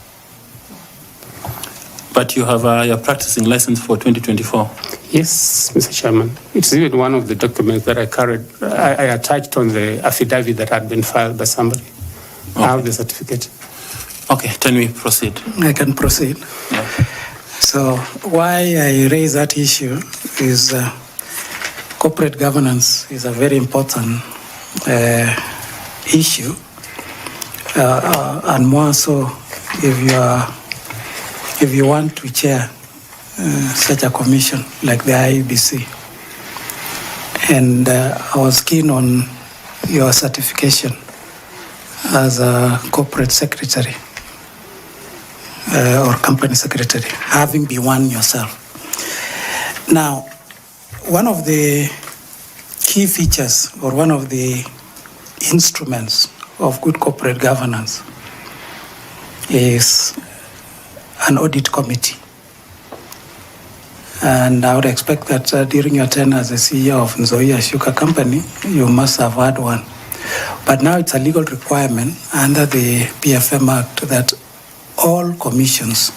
But you have your practicing license for 2024. Yes, Mr. Chairman. It's even one of the documents that I carried. I attached on the affidavit that had been filed by somebody. Okay. I have the certificate. Okay, can we proceed? I can proceed. Yeah. So why I raise that issue is corporate governance is a very important issue, and more so if you want to chair such a commission like the Iebc. And I was keen on your certification as a corporate secretary or company secretary, having been one yourself. Now, one of the key features or one of the instruments of good corporate governance is an audit committee. And I would expect that during your tenure as the CEO of Nzoia Sugar Company, you must have had one. But now it's a legal requirement under the PFM Act that all commissions,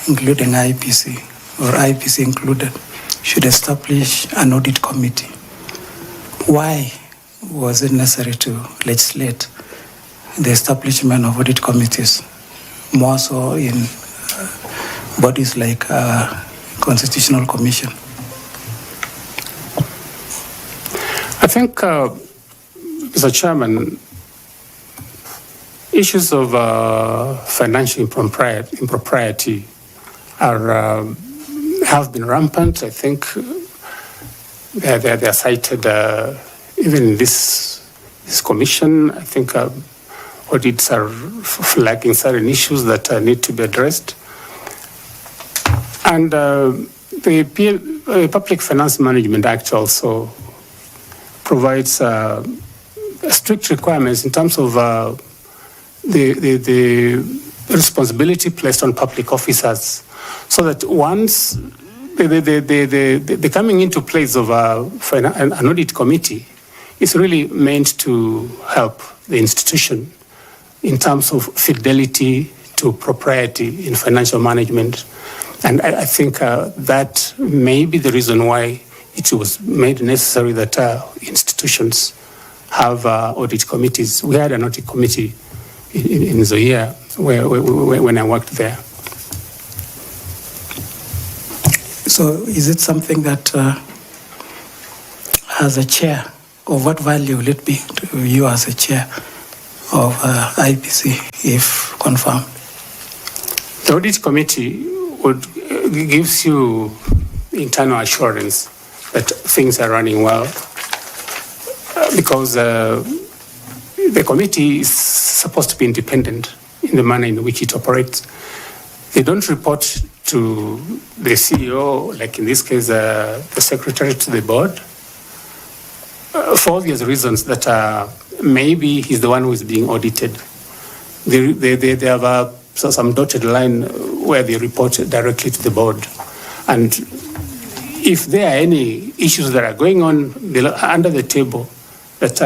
including IPC or IPC included, should establish an audit committee. Why was it necessary to legislate the establishment of audit committees, more so in bodies like Constitutional Commission? I think, Mr. Chairman, issues of financial impropriety have been rampant. I think they are cited even in this commission. I think audits are flagging certain issues that need to be addressed. And the Public Finance Management Act also provides strict requirements in terms of the responsibility placed on public officers, so that once the coming into place of an audit committee is really meant to help the institution in terms of fidelity to propriety in financial management. And I think that may be the reason why it was made necessary that institutions have audit committees. We had an audit committee in Nzoia when I worked there. So is it something that, as a chair, of what value will it be to you as a chair of IPC if confirmed? The audit committee gives you internal assurance that things are running well, because the committee is supposed to be independent in the manner in which it operates. They don't report to the CEO, like in this case, the secretary to the board, for obvious reasons that maybe he's the one who is being audited. They have some dotted line where they report directly to the board. And if there are any issues that are going on under the table that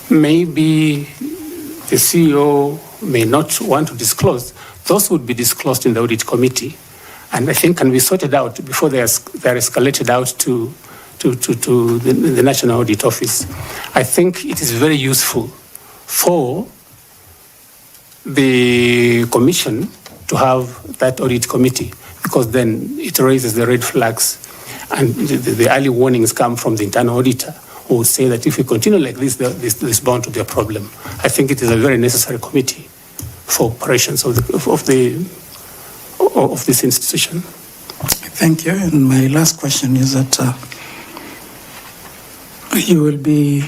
maybe the CEO may not want to disclose, those would be disclosed in the audit committee, and I think can be sorted out before they're escalated out to the National Audit Office. I think it is very useful for the Commission to have that audit committee, because then it raises the red flags, and the early warnings come from the internal auditor, who will say that if we continue like this, there's bound to be a problem. I think it is a very necessary committee for operations of this institution. Thank you. And my last question is that you will be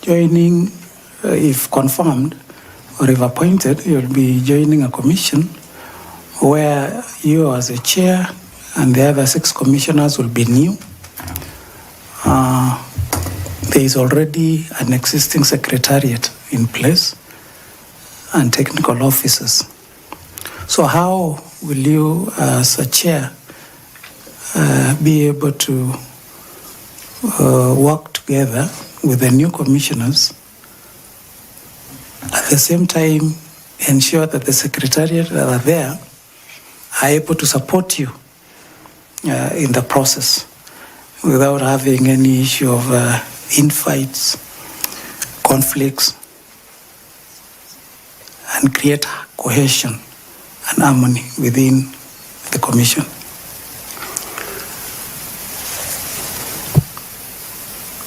joining, if confirmed or if appointed, you will be joining a commission where you as a chair and the other 6 commissioners will be new. There is already an existing secretariat in place and technical officers. So how will you, as a chair, be able to work together with the new commissioners, at the same time ensure that the secretariat that are there are able to support you in the process without having any issue of infights, conflicts, and create cohesion and harmony within the commission.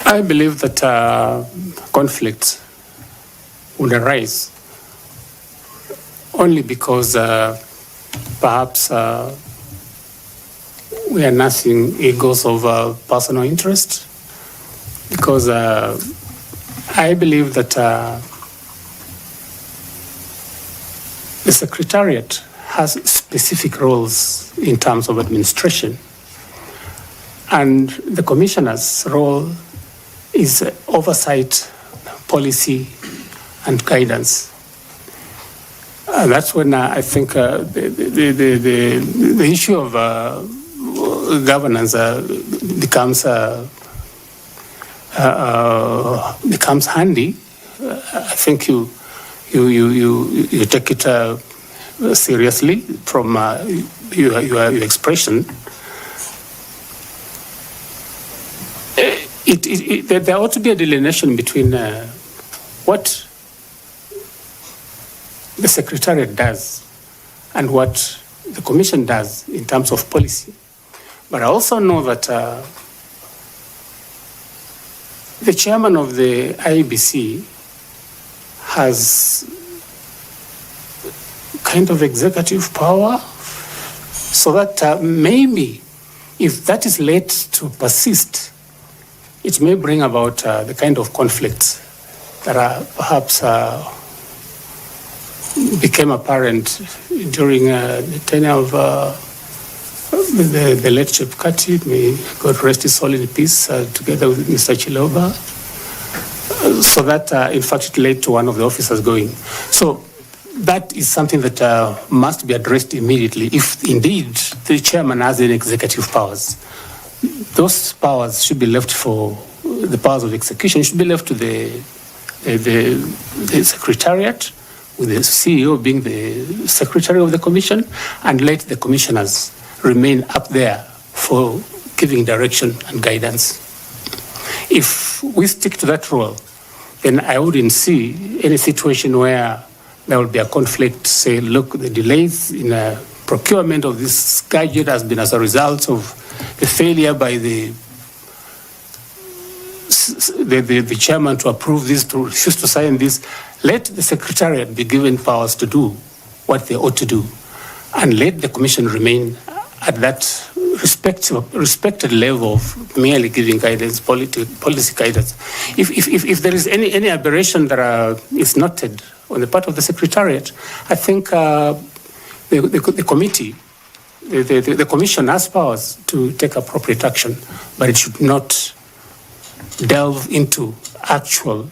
I believe that conflicts would arise only because perhaps we are nursing egos of personal interest, because I believe that the Secretariat has specific roles in terms of administration, and the Commissioner's role is oversight, policy, and guidance. And that's when I think the issue of governance becomes handy. I think you take it seriously from your expression. There ought to be a delineation between what the Secretariat does and what the Commission does in terms of policy. But I also know that the chairman of the IEBC has kind of executive power, so that maybe if that is led to persist, it may bring about the kind of conflicts that are perhaps became apparent during the tenure of the late Chepkati, may God rest his soul in peace, together with Mr. Chiloba, so that in fact it led to one of the officers going. So that is something that must be addressed immediately if indeed the chairman has any executive powers. Those powers should be left for the powers of execution, should be left to the Secretariat, with the CEO being the Secretary of the Commission, and let the commissioners remain up there for giving direction and guidance. If we stick to that role, then I wouldn't see any situation where there will be a conflict, say, look, the delays in procurement of this gadget has been as a result of the failure by the chairman to approve this, to refuse to sign this. Let the Secretariat be given powers to do what they ought to do, and let the Commission remain at that respected level of merely giving guidance, policy guidance. If there is any aberration that is noted on the part of the Secretariat, I think the committee, the Commission has powers to take appropriate action, but it should not delve into actual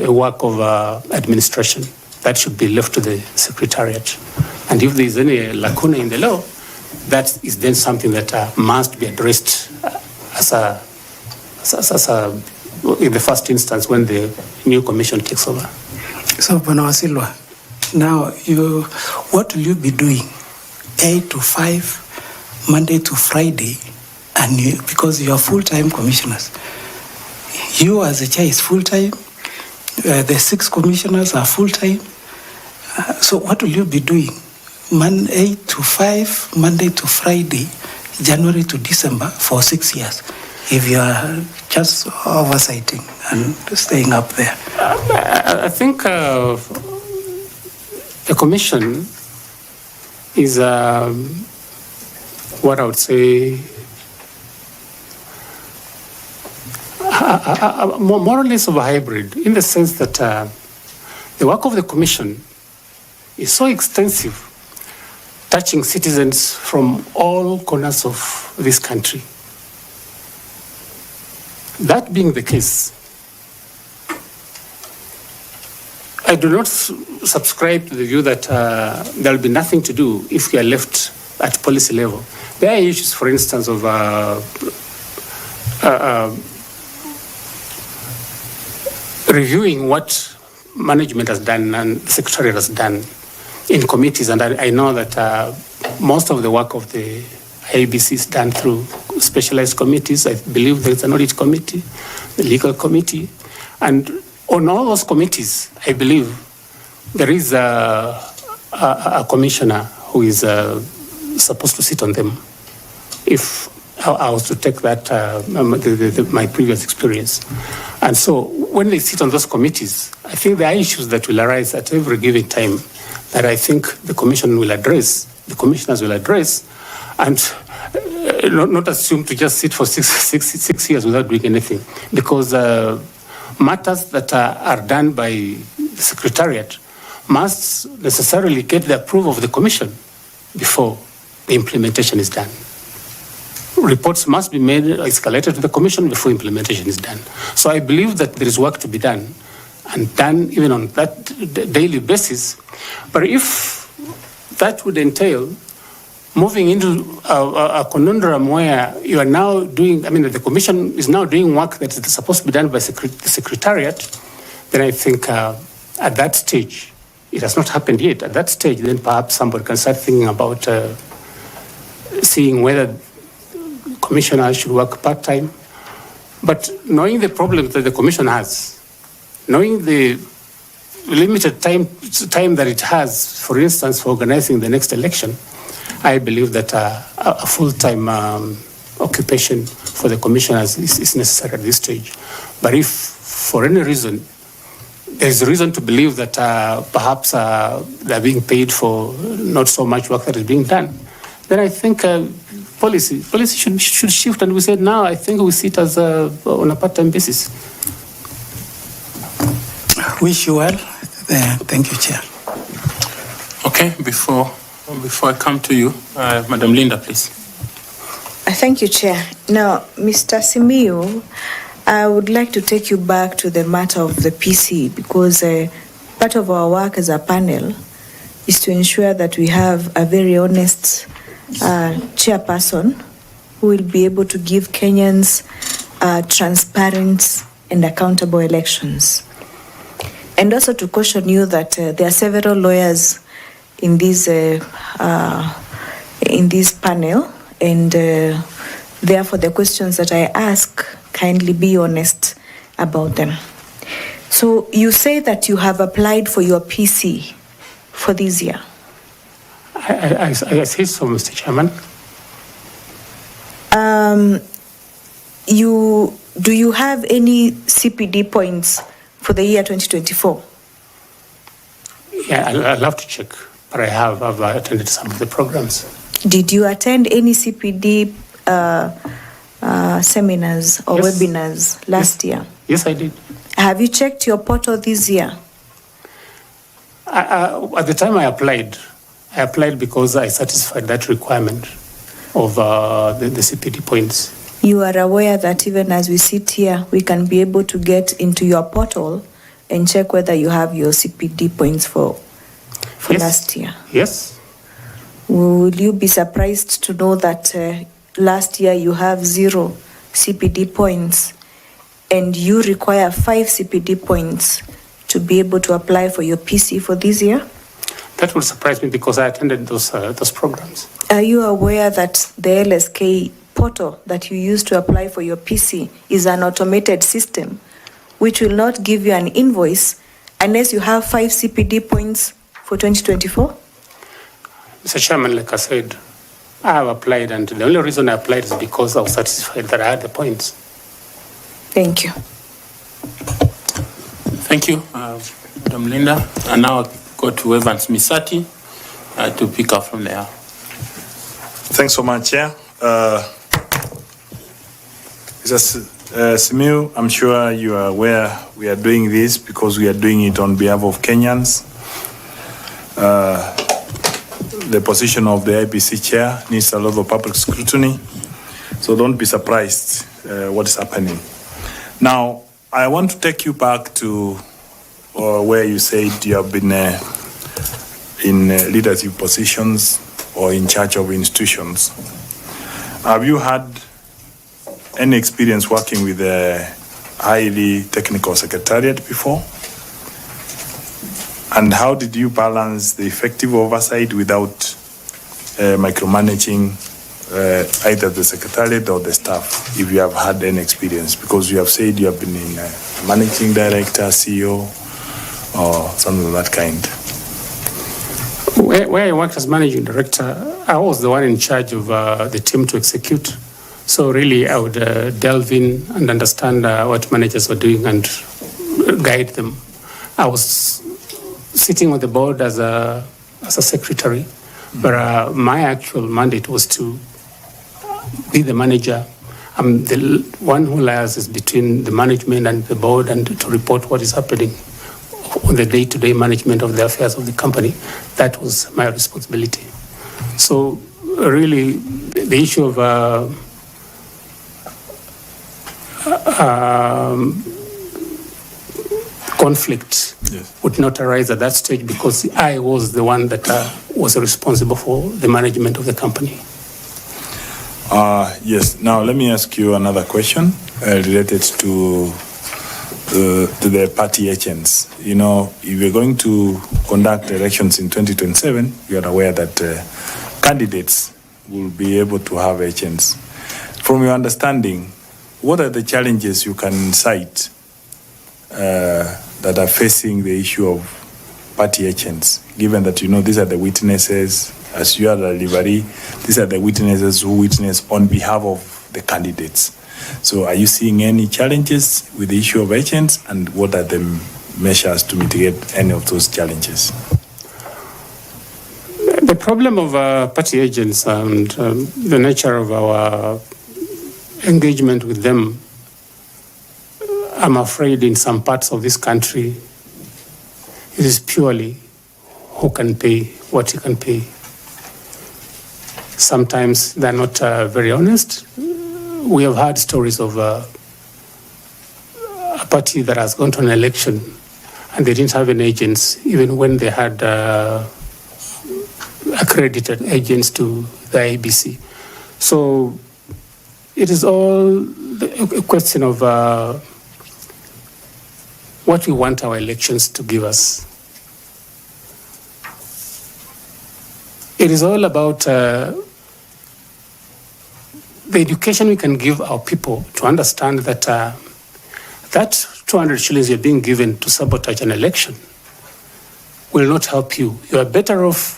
work of administration. That should be left to the Secretariat. And if there is any lacuna in the law, that is then something that must be addressed as in the first instance when the new Commission takes over. So, Bwana Wasilwa, now what will you be doing 8 to 5, Monday to Friday, and because you are full-time commissioners? You as a chair is full-time, the 6 commissioners are full-time. So what will you be doing? 8 to 5, Monday to Friday, January to December for 6 years, if you are just oversighting and staying up there? I think the Commission is what I would say more or less of a hybrid, in the sense that the work of the Commission is so extensive, touching citizens from all corners of this country. That being the case, I do not subscribe to the view that there will be nothing to do if we are left at policy level. There are issues, for instance, of reviewing what management has done and the Secretariat has done in committees, and I know that most of the work of the IEBC is done through specialized committees. I believe there is an audit committee, the legal committee, and on all those committees, I believe there is a commissioner who is supposed to sit on them. If I was to take that, my previous experience. And so when they sit on those committees, I think there are issues that will arise at every given time that I think the commission will address, the commissioners will address, and not assume to just sit for six years without doing anything. Because matters that are done by the Secretariat must necessarily get the approval of the commission before the implementation is done. Reports must be made, escalated to the commission before implementation is done. So I believe that there is work to be done, and done even on that daily basis. But if that would entail moving into a conundrum where you are now doing, the commission is now doing work that is supposed to be done by the Secretariat, then I think at that stage, it has not happened yet. At that stage, then perhaps somebody can start thinking about seeing whether commissioners should work part-time. But knowing the problems that the commission has, knowing the limited time that it has, for instance, for organizing the next election, I believe that a full-time occupation for the commissioners is necessary at this stage. But if, for any reason, there is a reason to believe that perhaps they're being paid for not so much work that is being done, then I think policy should shift, and we said now I think we sit as on a part-time basis. Wish you well. Thank you, Chair. Okay, before I come to you, Madam Linda, please. Thank you, Chair. Now, Mr. Simiyu, I would like to take you back to the matter of the PC, because part of our work as a panel is to ensure that we have a very honest chairperson who will be able to give Kenyans transparent and accountable elections. And also to caution you that there are several lawyers in this panel, and therefore the questions that I ask, kindly be honest about them. So you say that you have applied for your PC for this year. I say so, Mr. Chairman. Do you have any CPD points for the year 2024? Yeah, I'll have to check, but I've attended some of the programs. Did you attend any CPD seminars or webinars last year? Yes, I did. Have you checked your portal this year? At the time I applied because I satisfied that requirement of the CPD points. You are aware that even as we sit here, we can be able to get into your portal and check whether you have your CPD points for Yes. last year. Yes. Will you be surprised to know that last year you have 0 CPD points and you require 5 CPD points to be able to apply for your PC for this year? That will surprise me because I attended those programs. Are you aware that the LSK portal that you use to apply for your PC is an automated system which will not give you an invoice unless you have 5 CPD points for 2024? Mr. Chairman, like I said, I have applied, and the only reason I applied is because I was satisfied that I had the points. Thank you. Thank you, Madam Linda. And now I'll go to Evans Misati to pick up from there. Thanks so much, Chair. Mr. Simiyu, I'm sure you are aware we are doing this because we are doing it on behalf of Kenyans. The position of the IEBC chair needs a lot of public scrutiny, so don't be surprised what is happening. Now, I want to take you back to where you said you have been in leadership positions or in charge of institutions. Have you had any experience working with a highly technical secretariat before? And how did you balance the effective oversight without micromanaging either the secretariat or the staff, if you have had any experience? Because you have said you have been in managing director, CEO, or something of that kind. Where I worked as managing director, I was the one in charge of the team to execute. So really, I would delve in and understand what managers were doing and guide them. I was sitting on the board as a secretary, but my actual mandate was to be the manager. I'm the one who liaises between the management and the board and to report what is happening on the day-to-day management of the affairs of the company. That was my responsibility. So really, the issue of conflict would not arise at that stage because I was the one that was responsible for the management of the company. Yes. Now let me ask you another question related to the party agents. You know, if you're going to conduct elections in 2027, you are aware that candidates will be able to have agents. From your understanding, what are the challenges you can cite that are facing the issue of party agents, given that, you know, these are the witnesses, as you are the delivery, these are the witnesses who witness on behalf of the candidates. So are you seeing any challenges with the issue of agents, and what are the measures to mitigate any of those challenges? The problem of party agents and the nature of our engagement with them, I'm afraid in some parts of this country, it is purely who can pay what you can pay. Sometimes they're not very honest. We have heard stories of a party that has gone to an election and they didn't have any agents, even when they had accredited agents to the Iebc. So it is all a question of what we want our elections to give us. It is all about the education we can give our people to understand that that 200 shillings you're being given to sabotage an election will not help you. You are better off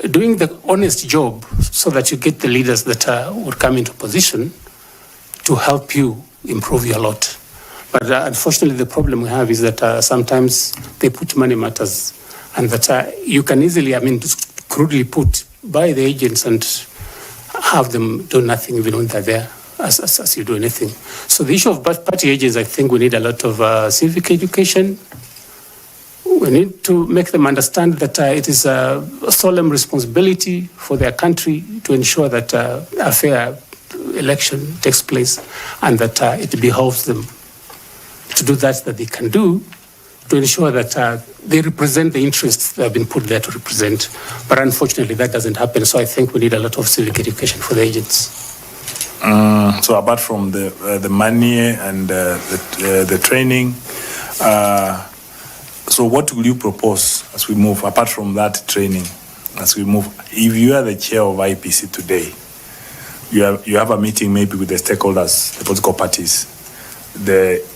doing the honest job so that you get the leaders that would come into position to help you improve your lot. But unfortunately, the problem we have is that sometimes they put money matters, and that you can easily, crudely put by the agents and have them do nothing even when they're there as you do anything. So the issue of party agents, I think we need a lot of civic education. We need to make them understand that it is a solemn responsibility for their country to ensure that a fair election takes place and that it behoves them to do that they can do to ensure that they represent the interests that have been put there to represent. But unfortunately, that doesn't happen. So I think we need a lot of civic education for the agents. So apart from the money and the training, so what will you propose as we move, apart from that training, as we move? If you are the chair of IPC today, you have a meeting maybe with the stakeholders, the political parties,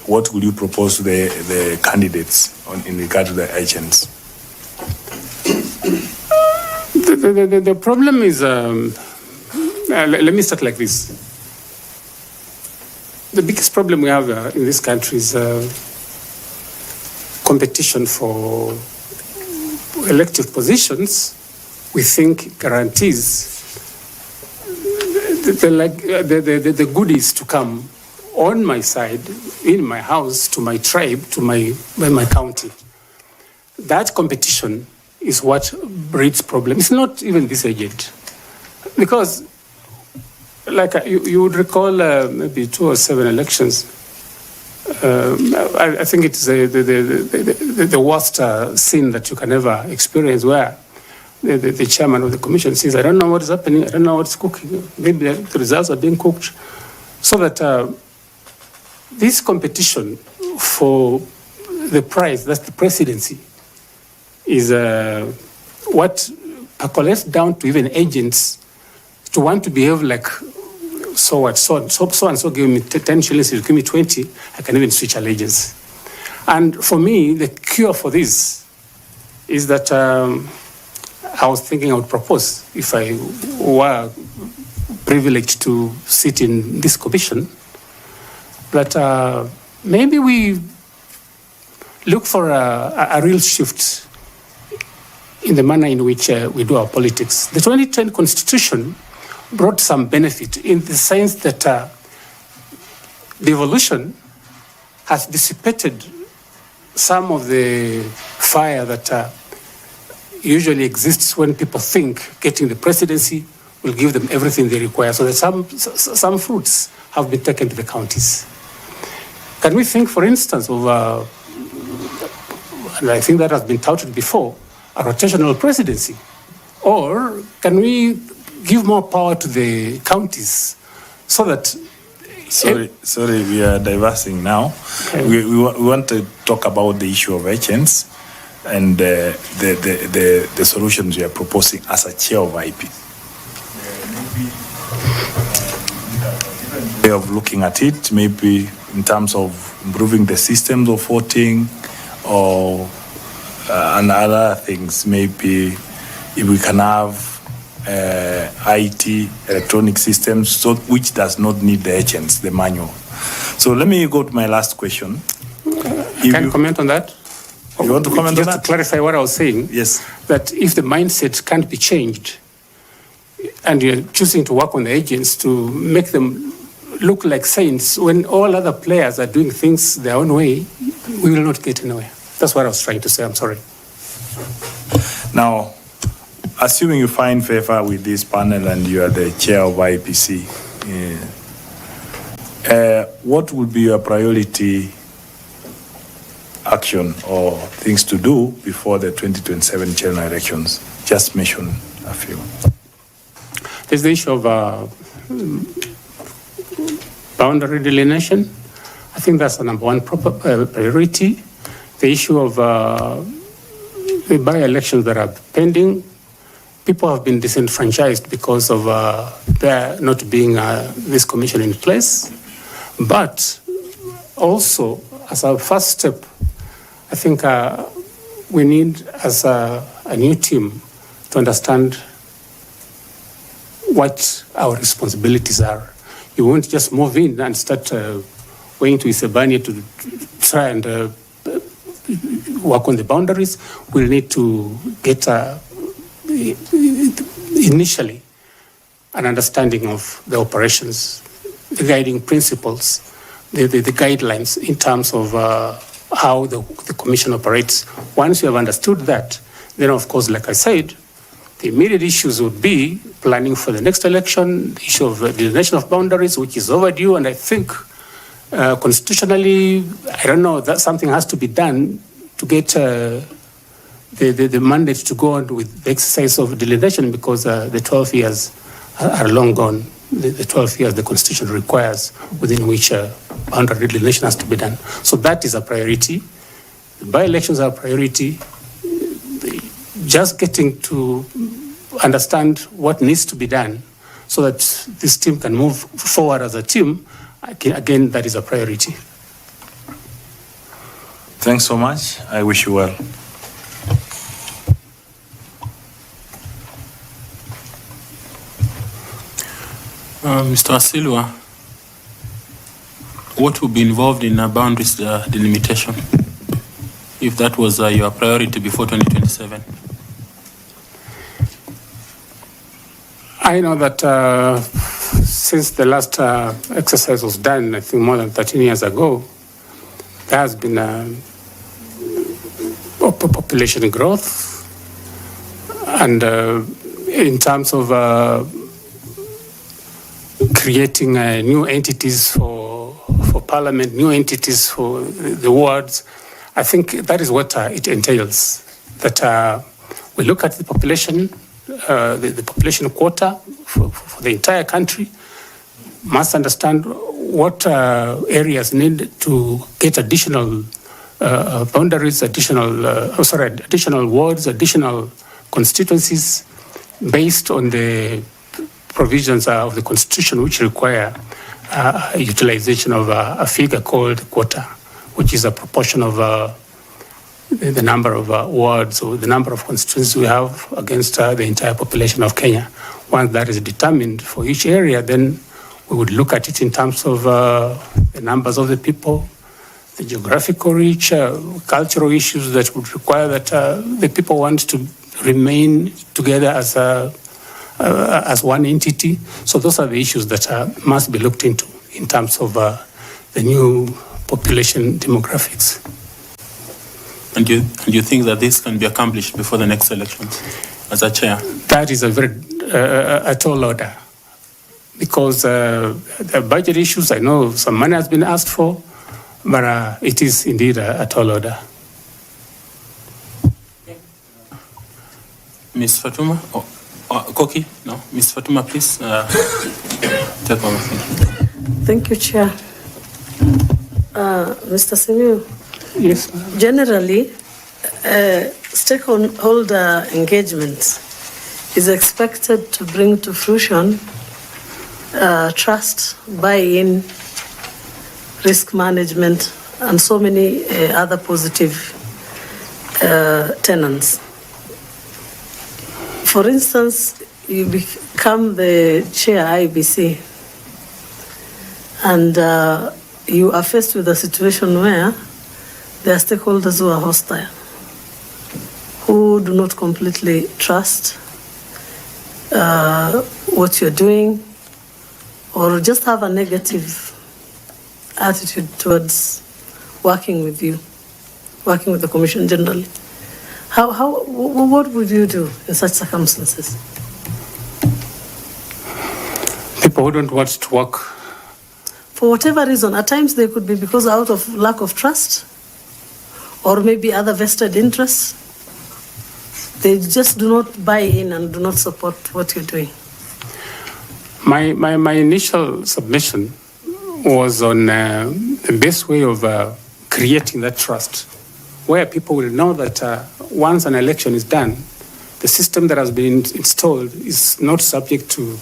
what will you propose to the candidates in regard to the agents? The problem is, let me start like this. The biggest problem we have in this country is competition for elective positions. We think guarantees the goodies to come on my side, in my house, to my tribe, to my county. That competition is what breeds problems. It's not even this agent. Because, like you would recall maybe 2 or 7 elections, I think it's the worst scene that you can ever experience, where the chairman of the commission says, I don't know what is happening, I don't know what's cooking. Maybe the results are being cooked. So that this competition for the prize, that's the presidency, is what percolates down to even agents to want to behave like, so what, so and so give me 10 shillings, you give me 20, I can even switch allegiance. And for me, the cure for this is that I was thinking I would propose, if I were privileged to sit in this commission, that maybe we look for a real shift in the manner in which we do our politics. The 2010 Constitution brought some benefit in the sense that the evolution has dissipated some of the fire that usually exists when people think getting the presidency will give them everything they require. So that some fruits have been taken to the counties. Can we think, for instance, of, and I think that has been touted before, a rotational presidency? Or can we give more power to the counties so that... Sorry, we are diversing now. Okay. We want to talk about the issue of agents and the solutions we are proposing as a chair of IP. Way of looking at it, maybe in terms of improving the systems of voting or and other things. Maybe if we can have IT, electronic systems, so which does not need the agents, the manual. So let me go to my last question. Can you comment on that? You want to comment on that? Just to clarify what I was saying. Yes. That if the mindset can't be changed and you're choosing to work on the agents to make them look like saints when all other players are doing things their own way, we will not get anywhere. That's what I was trying to say. I'm sorry. Now, assuming you find favor with this panel and you are the chair of IPC, what would be your priority action or things to do before the 2027 general elections? Just mention a few. There's the issue of boundary delineation. I think that's the number one priority. The issue of the by-elections that are pending. People have been disenfranchised because of there not being this commission in place. But also, as a first step, I think we need, as a new team, to understand what our responsibilities are. You won't just move in and start going to Isebania to try and work on the boundaries. We'll need to get initially an understanding of the operations, the guiding principles, the guidelines in terms of how the commission operates. Once you have understood that, then of course, like I said, the immediate issues would be planning for the next election, the issue of delineation of boundaries, which is overdue, and I think constitutionally, I don't know, that something has to be done to get the mandate to go on with the exercise of delineation, because the 12 years are long gone. The 12 years the Constitution requires within which boundary delineation has to be done. So that is a priority. The by-elections are a priority. Just getting to understand what needs to be done so that this team can move forward as a team, again, that is a priority. Thanks so much. I wish you well. Mr. Wasilwa, what would be involved in boundaries delimitation, if that was your priority before 2027? I know that since the last exercise was done, I think more than 13 years ago, there has been population growth, and in terms of creating new entities for parliament, new entities for the wards, I think that is what it entails. That we look at the population, the population quota for the entire country, must understand what areas need to get additional boundaries, additional wards, additional constituencies based on the provisions of the Constitution, which require utilization of a figure called quota, which is a proportion of the number of wards or the number of constituencies we have against the entire population of Kenya. Once that is determined for each area, then we would look at it in terms of the numbers of the people, the geographical reach, cultural issues that would require that the people want to remain together as one entity. So those are the issues that must be looked into in terms of the new population demographics. And you think that this can be accomplished before the next elections as a chair? That is a very a tall order, because the budget issues, I know some money has been asked for, but it is indeed a tall order. Ms. Fatuma? Koki? No? Ms. Fatuma, please take over. Thank you, Chair. Mr. Simiyu, Yes. generally, stakeholder engagement is expected to bring to fruition trust, buy-in, risk management, and so many other positive tenets. For instance, you become the chair IEBC, and you are faced with a situation where there are stakeholders who are hostile, who do not completely trust what you're doing, or just have a negative attitude towards working with you, working with the Commission generally. What would you do in such circumstances? People who don't want to work. For whatever reason, at times they could be because out of lack of trust, or maybe other vested interests. They just do not buy in and do not support what you're doing. My initial submission was on the best way of creating that trust, where people will know that once an election is done, the system that has been installed is not subject to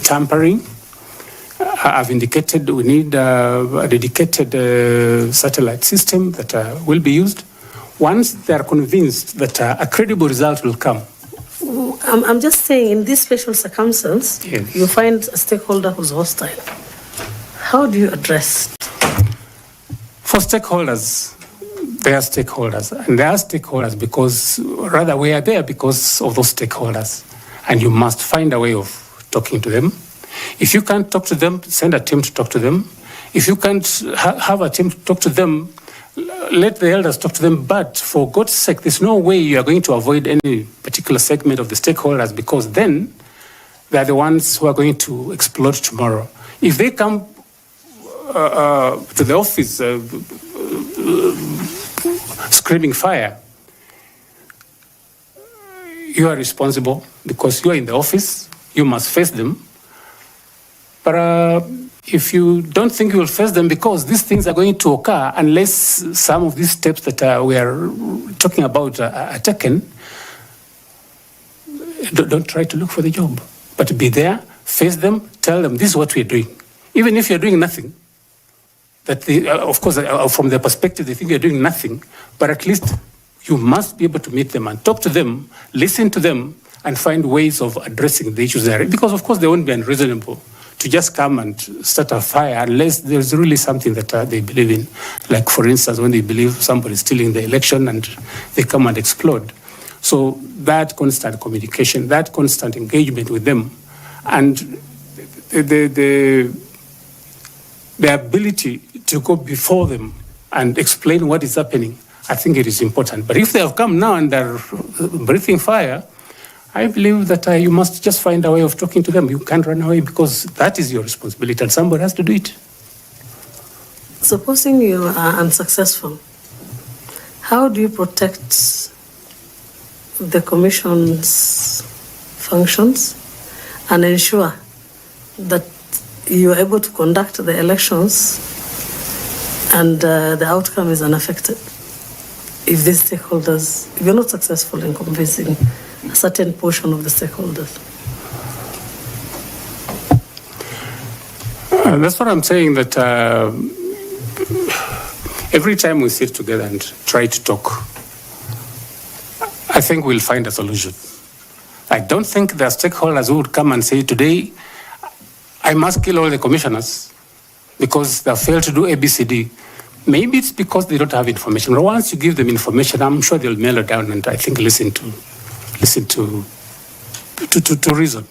tampering. I've indicated we need a dedicated satellite system that will be used. Once they are convinced that a credible result will come. I'm just saying, in this special circumstance, Yes. you find a stakeholder who's hostile. How do you address? For stakeholders, they are stakeholders. And they are stakeholders because, rather, we are there because of those stakeholders. And you must find a way of talking to them. If you can't talk to them, send a team to talk to them. If you can't have a team to talk to them, let the elders talk to them. But for God's sake, there's no way you are going to avoid any particular segment of the stakeholders, because then they're the ones who are going to explode tomorrow. If they come to the office screaming fire, you are responsible because you are in the office. You must face them. But if you don't think you will face them, because these things are going to occur unless some of these steps that we are talking about are taken, don't try to look for the job. But be there, face them, tell them this is what we're doing. Even if you're doing nothing, that of course, from their perspective, they think you're doing nothing, but at least you must be able to meet them and talk to them, listen to them, and find ways of addressing the issues there. Because of course, they won't be unreasonable to just come and start a fire unless there's really something that they believe in. Like, for instance, when they believe somebody's stealing the election and they come and explode. So that constant communication, that constant engagement with them, and the ability to go before them and explain what is happening, I think it is important. But if they have come now and they're breathing fire, I believe that you must just find a way of talking to them. You can't run away because that is your responsibility and somebody has to do it. Supposing you are unsuccessful, how do you protect the Commission's functions and ensure that you are able to conduct the elections and the outcome is unaffected. If these stakeholders, if you're not successful in convincing a certain portion of the stakeholders. That's what I'm saying, that every time we sit together and try to talk, I think we'll find a solution. I don't think there are stakeholders who would come and say, today, I must kill all the commissioners because they failed to do ABCD. Maybe it's because they don't have information. But once you give them information, I'm sure they'll mellow down and I think listen to reason.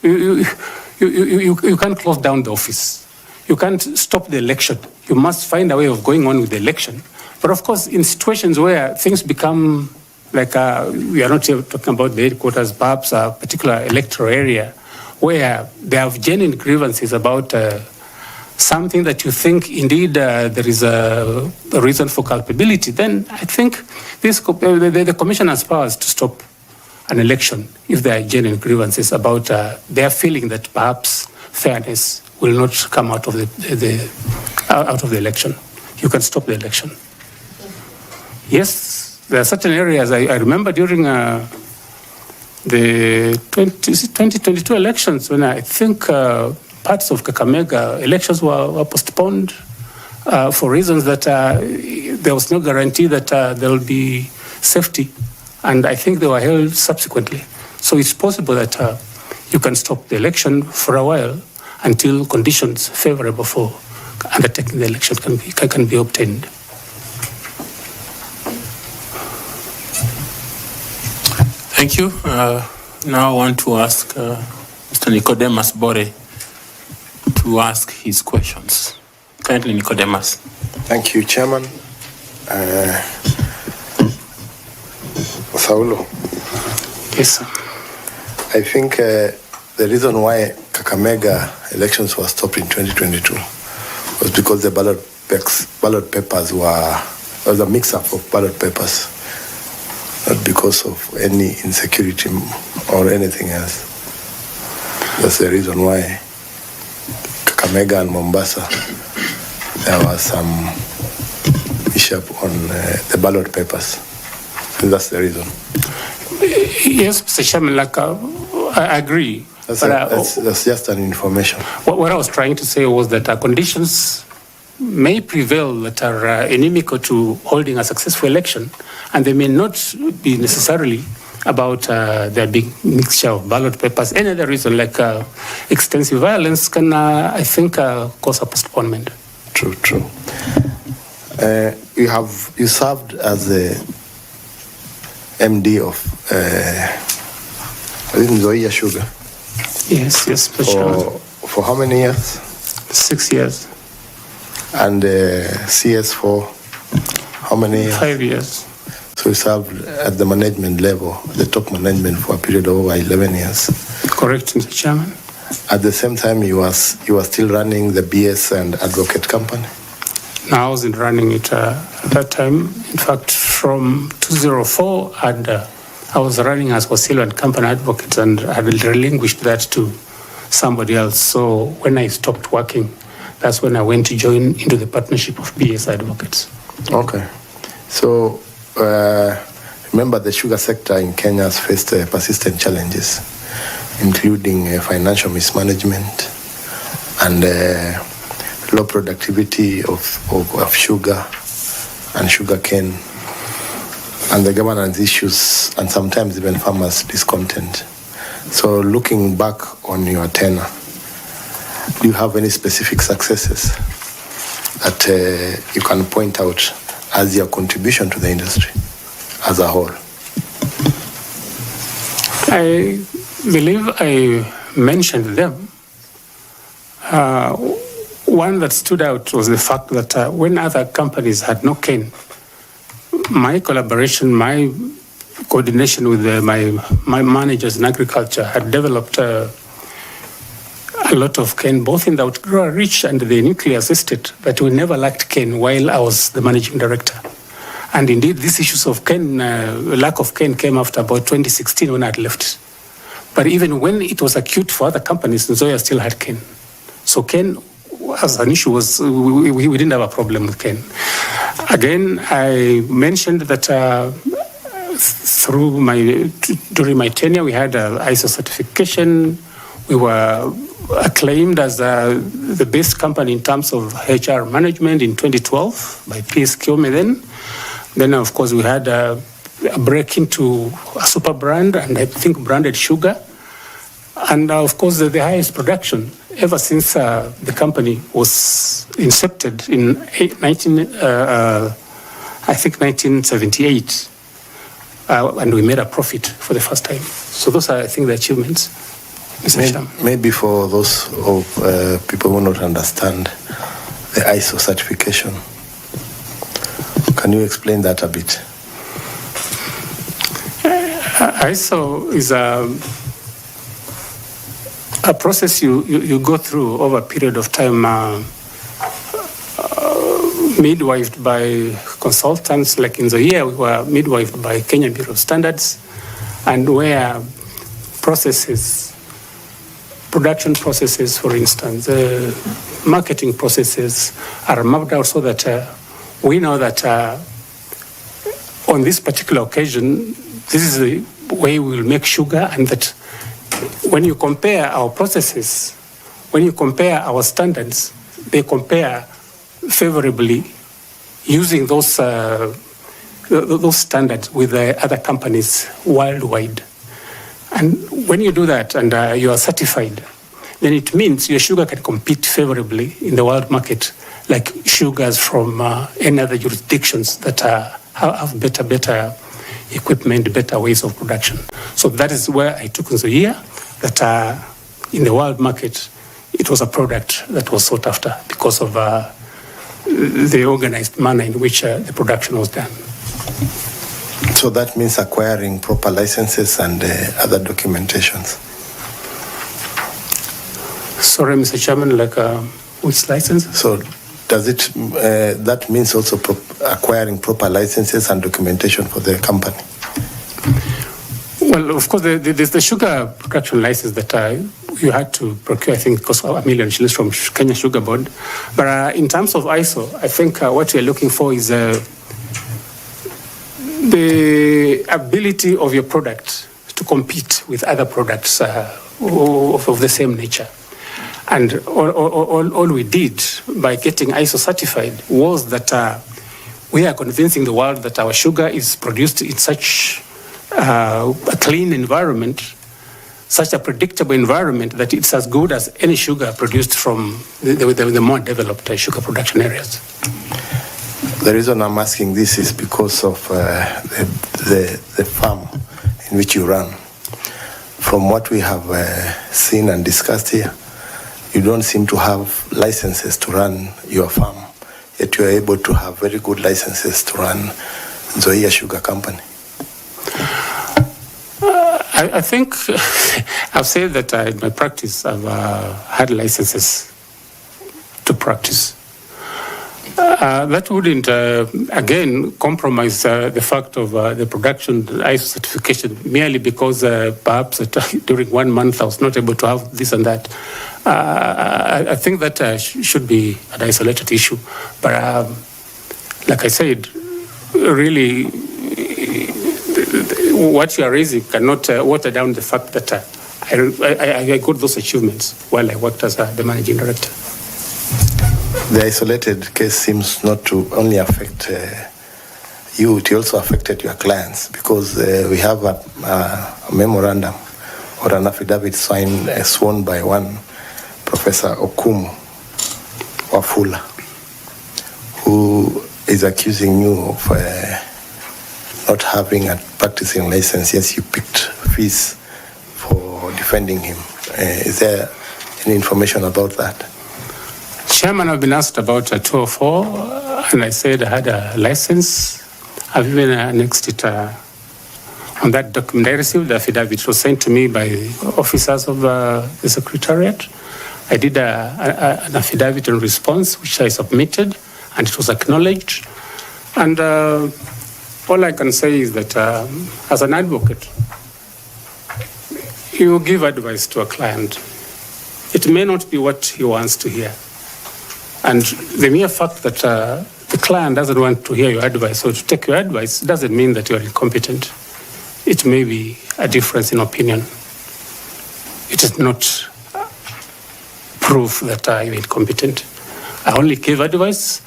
You can't close down the office. You can't stop the election. You must find a way of going on with the election. But of course, in situations where things become like we are not talking about the headquarters, perhaps a particular electoral area where they have genuine grievances about something that you think indeed there is a reason for culpability, then I think the commission has powers to stop an election if there are genuine grievances about their feeling that perhaps fairness will not come out of the election. You can stop the election. Yes, there are certain areas. I remember during the 2022 elections when I think parts of Kakamega elections were postponed for reasons that there was no guarantee that there will be safety. And I think they were held subsequently. So it's possible that you can stop the election for a while until conditions favorable for undertaking the election can be obtained. Thank you. Now I want to ask Mr. Nicodemus Bore to ask his questions. Kindly, Nicodemus. Thank you, Chairman. Saulo. Yes, sir. I think the reason why Kakamega elections were stopped in 2022 was because the ballot papers was a mix-up of ballot papers, not because of any insecurity or anything else. That's the reason why Kakamega and Mombasa, there was some mishap on the ballot papers. And that's the reason. Yes, Mr. Chairman, I agree. That's just an information. What I was trying to say was that conditions may prevail that are inimical to holding a successful election, and they may not be necessarily about there being mixture of ballot papers. Any other reason, like extensive violence, can, I think, cause a postponement. True. You served as the MD of Zoya Sugar. Yes, for sure. For how many years? 6 years. And CS for how many years? 5 years. So you served at the management level, the top management, for a period of over 11 years. Correct, Mr. Chairman. At the same time, you were still running the BS and Advocate Company? No, I wasn't running it at that time. In fact, from 2004, and I was running as Wasilwa and Company Advocate, and I relinquished that to somebody else. So when I stopped working, that's when I went to join into the partnership of BS Advocates. Okay. So remember, the sugar sector in Kenya has faced persistent challenges, including financial mismanagement and low productivity of sugar and sugar cane, and the governance issues, and sometimes even farmers' discontent. So looking back on your tenure, do you have any specific successes that you can point out as your contribution to the industry as a whole? I believe I mentioned them. One that stood out was the fact that when other companies had no cane, my collaboration, my coordination with my managers in agriculture had developed a lot of cane, both in the outgrower rich and the nucleus estate, but we never lacked cane while I was the managing director. And indeed, these issues of cane, lack of cane, came after about 2016 when I had left. But even when it was acute for other companies, Nzoia still had cane. So cane as an issue was we didn't have a problem with Ken. Again, I mentioned that during my tenure, we had ISO certification. We were acclaimed as the best company in terms of HR management in 2012 by PS Kiome then. Then, of course, we had a break into a super brand, and I think branded sugar. And, of course, the highest production ever since the company was incepted in 1978. And we made a profit for the first time. So those are, I think, the achievements. Maybe for those of people who don't understand the ISO certification, can you explain that a bit? ISO is a process you go through over a period of time, midwifed by consultants. Like in the year, we were midwifed by Kenya Bureau of Standards, and where production processes, for instance, marketing processes are mapped out so that we know that on this particular occasion, this is the way we will make sugar, and that when you compare our processes, when you compare our standards, they compare favorably using those standards with the other companies worldwide. And when you do that and you are certified, then it means your sugar can compete favorably in the world market, like sugars from any other jurisdictions that have better equipment, better ways of production. So that is where I took in the year that in the world market, it was a product that was sought after because of the organized manner in which the production was done. So that means acquiring proper licenses and other documentations. Sorry, Mr. Chairman, which license? So does it, that means also acquiring proper licenses and documentation for the company? Well, of course, there's the sugar production license that you had to procure, I think, cost $1 million from Kenya Sugar Board. But in terms of ISO, I think what we're looking for is the ability of your product to compete with other products of the same nature. And all we did by getting ISO certified was that we are convincing the world that our sugar is produced in such a clean environment, such a predictable environment, that it's as good as any sugar produced from the more developed sugar production areas. The reason I'm asking this is because of the farm in which you run. From what we have seen and discussed here, you don't seem to have licenses to run your farm, yet you are able to have very good licenses to run Zoia Sugar Company. I think I've said that in my practice I've had licenses to practice. That wouldn't, again, compromise the fact of the production ISO certification merely because perhaps during 1 month I was not able to have this and that. I think that should be an isolated issue. But like I said, really, what you are raising cannot water down the fact that I got those achievements while I worked as the managing director. The isolated case seems not to only affect you, it also affected your clients, because we have a memorandum or an affidavit sworn by one Professor Okumu Wafula, who is accusing you of not having a practicing license. Yes, you picked fees for defending him. Is there any information about that? Chairman, I've been asked about 204, and I said I had a license. I've even annexed it on that document. I received the affidavit. It was sent to me by officers of the Secretariat. I did an affidavit in response, which I submitted, and it was acknowledged. And all I can say is that as an advocate, you give advice to a client. It may not be what he wants to hear. And the mere fact that the client doesn't want to hear your advice or to take your advice doesn't mean that you are incompetent. It may be a difference in opinion. It is not proof that I'm incompetent. I only gave advice,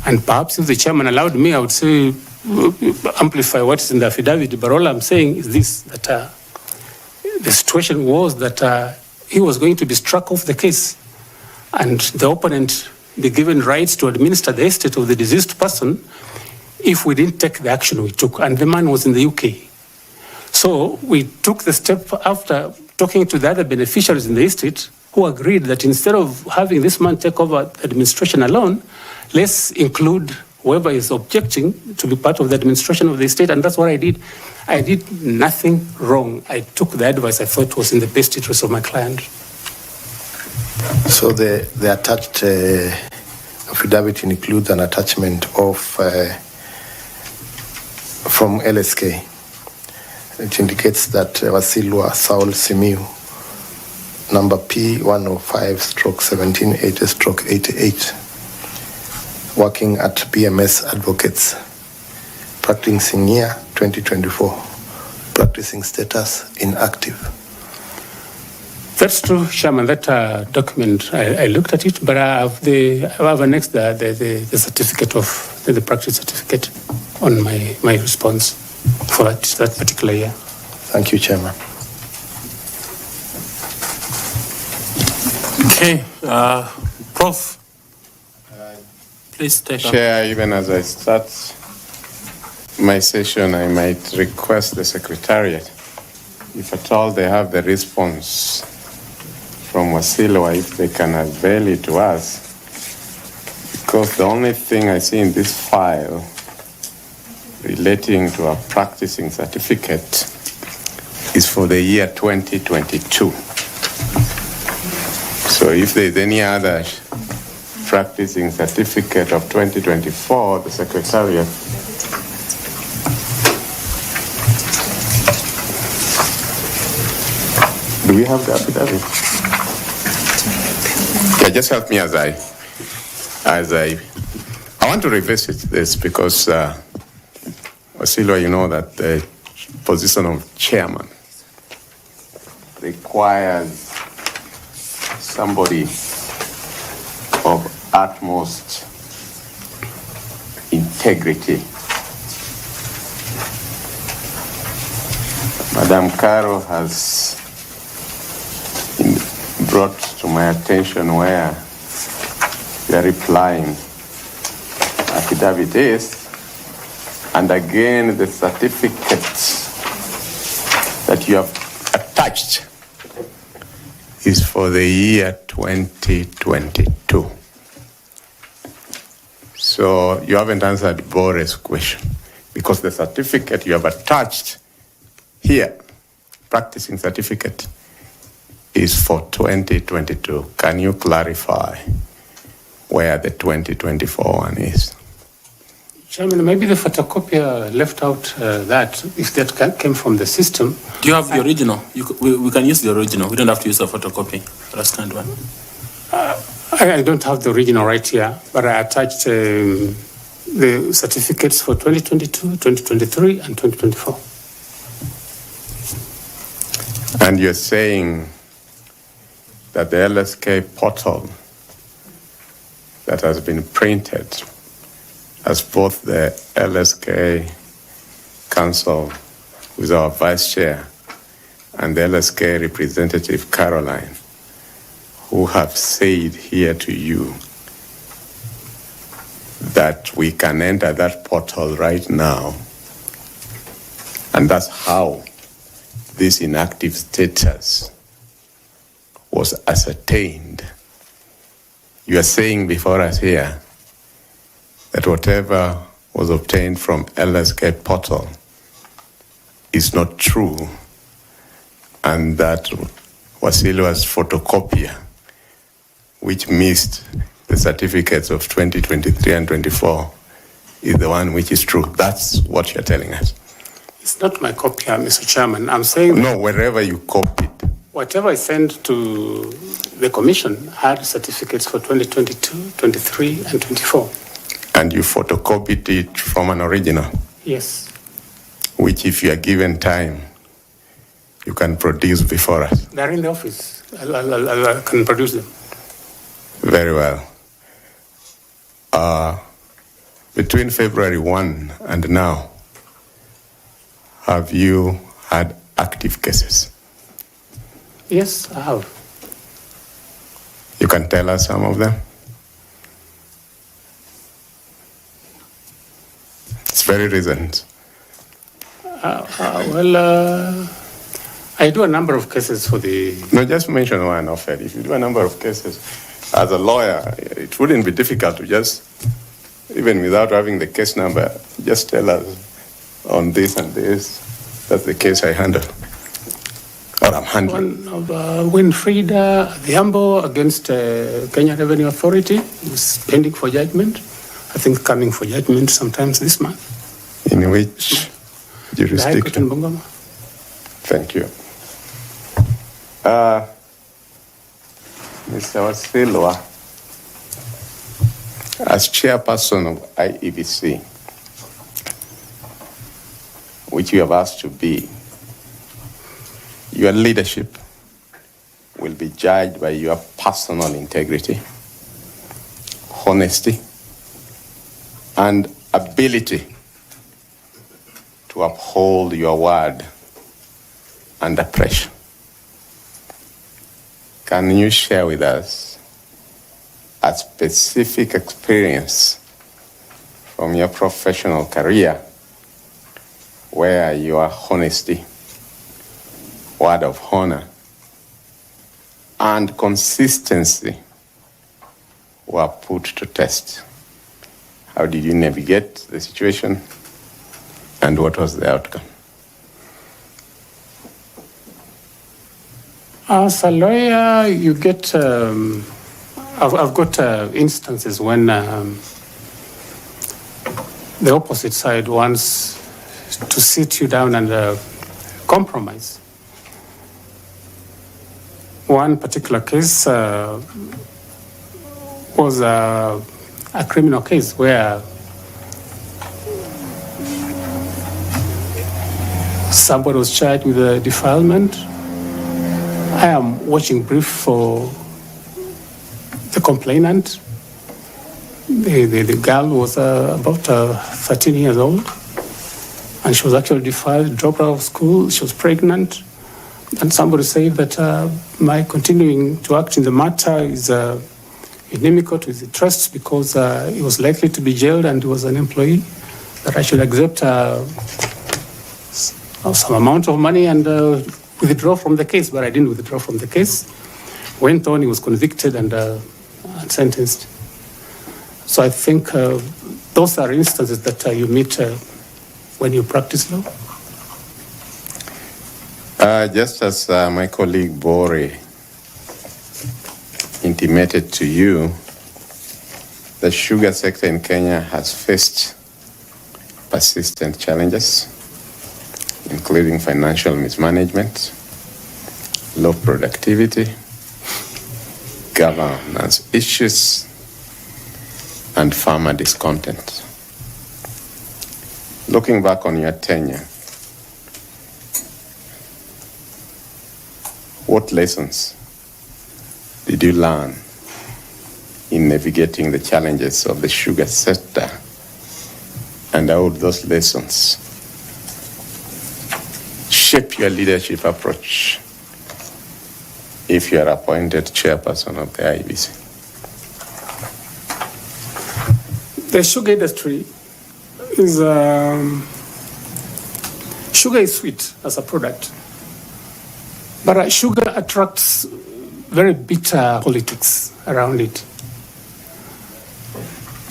and perhaps if the chairman allowed me, I would say amplify what is in the affidavit. But all I'm saying is this: that the situation was that he was going to be struck off the case, and the opponent be given rights to administer the estate of the deceased person if we didn't take the action we took. And the man was in the UK. So we took the step after talking to the other beneficiaries in the estate who agreed that instead of having this man take over the administration alone, let's include whoever is objecting to be part of the administration of the estate. And that's what I did. I did nothing wrong. I took the advice I thought was in the best interest of my client. So the attached affidavit includes an attachment of from LSK. It indicates that Wasilwa Saul Simiyu, number P105/1780/88, working at BMS Advocates, practicing year 2024, practicing status inactive. That's true, Chairman. That document, I looked at it, but I have annexed the certificate of the practice certificate on my response for that particular year. Thank you, Chairman. Okay, Prof. Please take up. Chair, even as I start my session, I might request the Secretariat, if at all they have the response from Wasilwa, if they can avail it to us, because the only thing I see in this file relating to a practicing certificate is for the year 2022. So if there's any other practicing certificate of 2024, the Secretariat do we have the affidavit? Yeah, just help me as I want to revisit this because Wasilwa, you know that the position of chairman requires somebody of utmost integrity. Madam Caro has brought to my attention where you are replying affidavit is, and again the certificate that you have attached is for the year 2022. So you haven't answered Boris' question, because the certificate you have attached here, practicing certificate, is for 2022. Can you clarify where the 2024 one is? Chairman, maybe the photocopier left out that, if that came from the system. Do you have the original? We can use the original. We don't have to use a photocopy for a scanned one. I don't have the original right here, but I attached the certificates for 2022, 2023, and 2024. And you're saying that the LSK portal that has been printed as both the LSK Council with our Vice Chair and the LSK representative Caroline, who have said here to you that we can enter that portal right now, and that's how this inactive status was ascertained. You are saying before us here that whatever was obtained from LSK portal is not true, and that Wasilwa's photocopier, which missed the certificates of 2023 and 24, is the one which is true. That's what you're telling us. It's not my copy, Mr. Chairman. I'm saying... No, wherever you copied. Whatever I sent to the commission had certificates for 2022, 23, and 24. And you photocopied it from an original, Yes. which if you are given time, you can produce before us. They're in the office. I can produce them. Very well. Between February 1 and now, have you had active cases? Yes, I have. You can tell us some of them? It's very recent. I do a number of cases for the... No, just mention one of it. If you do a number of cases, as a lawyer, it wouldn't be difficult to just, even without having the case number, just tell us on this and this, that's the case I handle. Or I'm handling. One of Winfried Dhiambo against Kenya Revenue Authority is pending for judgment. I think coming for judgment sometimes this month. In which The High Court in jurisdiction? Bungoma. Thank you. Mr. Wasilwa, as chairperson of Iebc, which you have asked to be, your leadership will be judged by your personal integrity, honesty, and ability to uphold your word under pressure. Can you share with us a specific experience from your professional career where your honesty, word of honor, and consistency were put to test? How did you navigate the situation, and what was the outcome? As a lawyer, you get... I've got instances when the opposite side wants to sit you down and compromise. One particular case was a criminal case where somebody was charged with a defilement. I am watching brief for the complainant. The girl was about 13 years old, and she was actually defiled, dropped out of school. She was pregnant, and somebody said that my continuing to act in the matter is inimical to his interests because he was likely to be jailed and he was an employee, that I should accept some amount of money and withdraw from the case. But I didn't withdraw from the case. Went on, he was convicted and sentenced. So I think those are instances that you meet when you practice law. Just as my colleague Bori intimated to you, the sugar sector in Kenya has faced persistent challenges, including financial mismanagement, low productivity, governance issues, and farmer discontent. Looking back on your tenure, what lessons did you learn in navigating the challenges of the sugar sector, and how would those lessons shape your leadership approach if you are appointed chairperson of the Iebc? The sugar industry is... sugar is sweet as a product, but sugar attracts very bitter politics around it.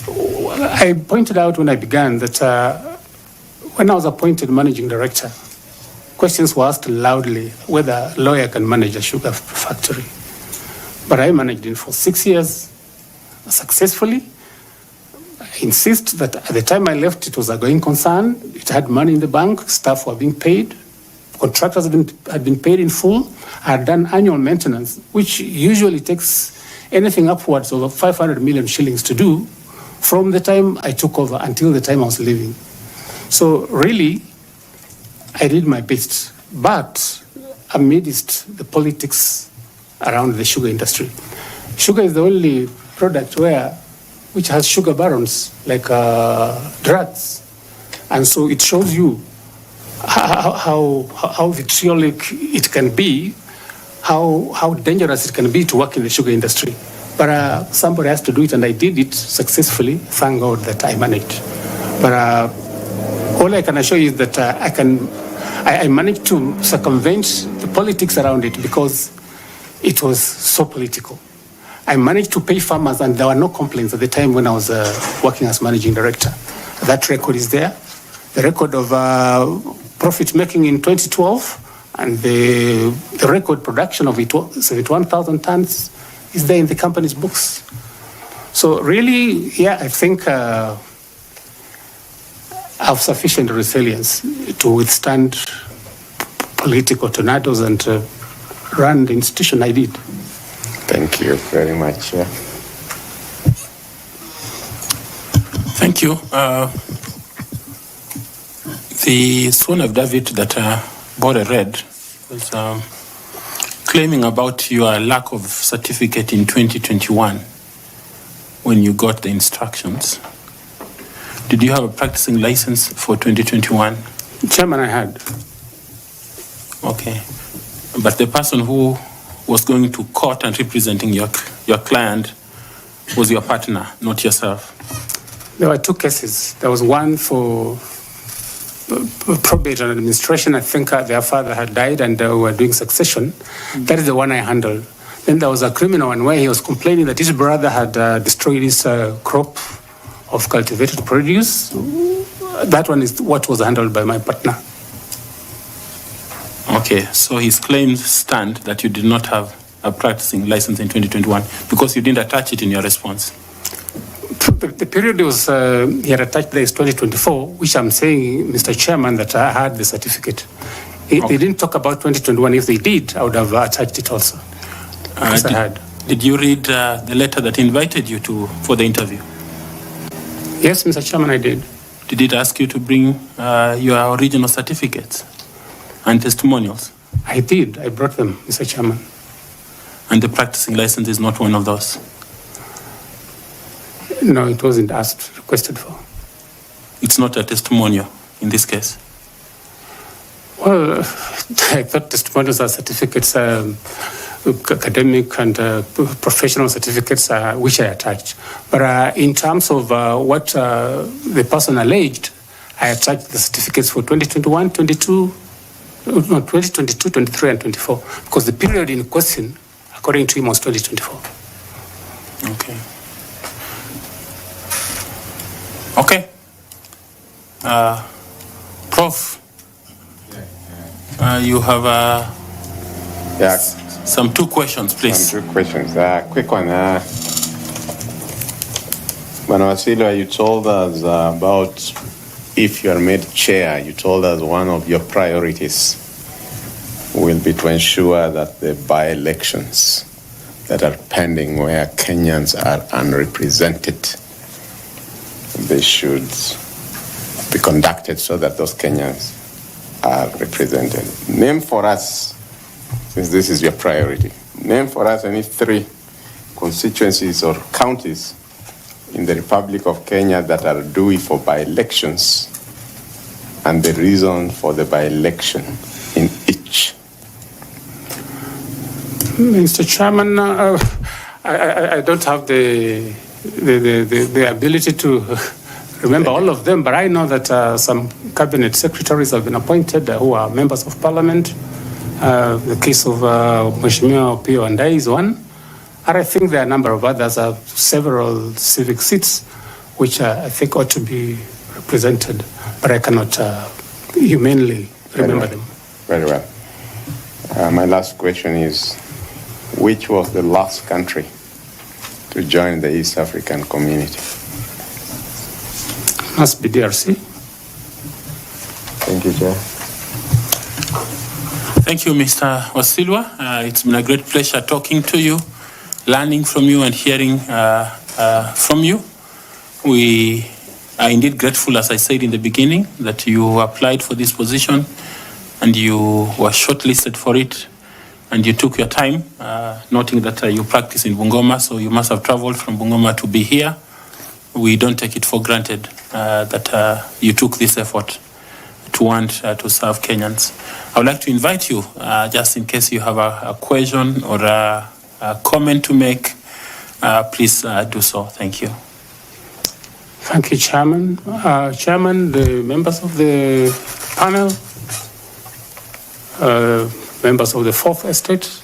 I pointed out when I began that when I was appointed managing director, questions were asked loudly whether a lawyer can manage a sugar factory. But I managed it for 6 years successfully. I insist that at the time I left, it was a going concern. It had money in the bank, staff were being paid, contractors had been paid in full. I had done annual maintenance, which usually takes anything upwards of 500 million shillings to do from the time I took over until the time I was leaving. So really, I did my best. But amidst the politics around the sugar industry, sugar is the only product which has sugar barons, like drugs. And so it shows you how vitriolic it can be, how dangerous it can be to work in the sugar industry. But somebody has to do it, and I did it successfully. Thank God that I managed. But all I can assure you is that I managed to circumvent the politics around it because it was so political. I managed to pay farmers, and there were no complaints at the time when I was working as managing director. That record is there. The record of profit making in 2012 and the record production of 71,000 tons is there in the company's books. So really, yeah, I think I have sufficient resilience to withstand political tornadoes and run the institution I did. Thank you very much. Yeah. Thank you. The sworn affidavit that Bore read was claiming about your lack of certificate in 2021 when you got the instructions. Did you have a practicing license for 2021? Chairman, I had. Okay. But the person who was going to court and representing your client was your partner, not yourself. There were two cases. There was one for probate and administration. I think their father had died and they were doing succession. Mm-hmm. That is the one I handled. Then there was a criminal one where he was complaining that his brother had destroyed his crop of cultivated produce. That one is what was handled by my partner. Okay, so his claims stand that you did not have a practicing license in 2021 because you didn't attach it in your response. The period was, he had attached there is 2024, which I'm saying, Mr. Chairman, that I had the certificate. They didn't talk about 2021. If they did, I would have attached it also. Did you read the letter that invited you for the interview? Yes, Mr. Chairman, I did. Did it ask you to bring your original certificates and testimonials? I did. I brought them, Mr. Chairman. And the practicing license is not one of those? No, it wasn't requested for. It's not a testimonial in this case? Well, I thought testimonials are certificates, academic and professional certificates, which I attached. But in terms of what the person alleged, I attached the certificates for 2021, 2022, 23, and 24, because the period in question, according to him, was 2024. Okay. Okay. Prof, you have some two questions, please. Some two questions. Quick one. Wasilwa, you told us about if you are made chair, you told us one of your priorities will be to ensure that the by-elections that are pending where Kenyans are unrepresented, they should be conducted so that those Kenyans are represented. Name for us, since this is your priority, name for us any 3 constituencies or counties in the Republic of Kenya that are due for by-elections and the reason for the by-election in each. Mr. Chairman, I don't have the ability to remember all of them, but I know that some cabinet secretaries have been appointed who are members of parliament. The case of Mheshimiwa Opiyo Andai is one. And I think there are a number of others, several civic seats, which I think ought to be represented, but I cannot humanly remember them. Very well. My last question is, which was the last country to join the East African community? Must be DRC. Thank you, Chair. Thank you, Mr. Wasilwa. It's been a great pleasure talking to you, learning from you and hearing from you. We are indeed grateful, as I said in the beginning, that you applied for this position and you were shortlisted for it and you took your time, noting that you practice in Bungoma, so you must have traveled from Bungoma to be here. We don't take it for granted that you took this effort to want to serve Kenyans. I would like to invite you, just in case you have a question or a comment to make, please do so. Thank you. Thank you, Chairman. Chairman, the members of the panel, members of the Fourth Estate,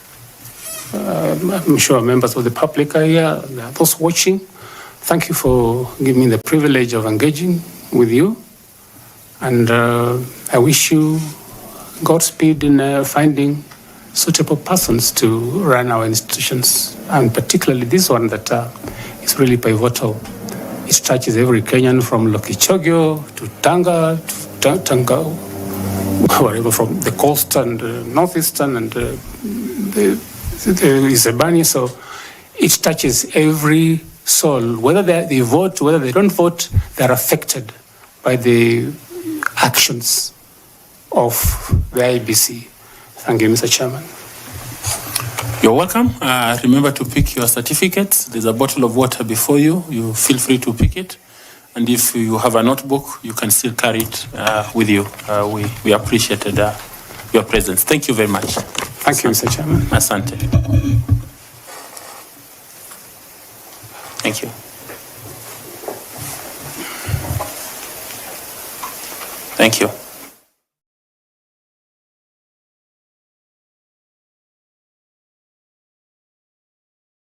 I'm sure members of the public are here, those watching. Thank you for giving me the privilege of engaging with you. And I wish you Godspeed in finding suitable persons to run our institutions, and particularly this one that is really pivotal. It touches every Kenyan from Lokichogyo to Tanga, whatever, from the coast and northeastern and the Isebani. So it touches every soul, whether they vote, whether they don't vote, they're affected by the actions of the IEBC. Thank you, Mr. Chairman. You're welcome. Remember to pick your certificates. There's a bottle of water before you. You feel free to pick it. And if you have a notebook, you can still carry it with you. We appreciated your presence. Thank you very much. Thank you, Mr. Chairman. Asante. Thank you. Thank you.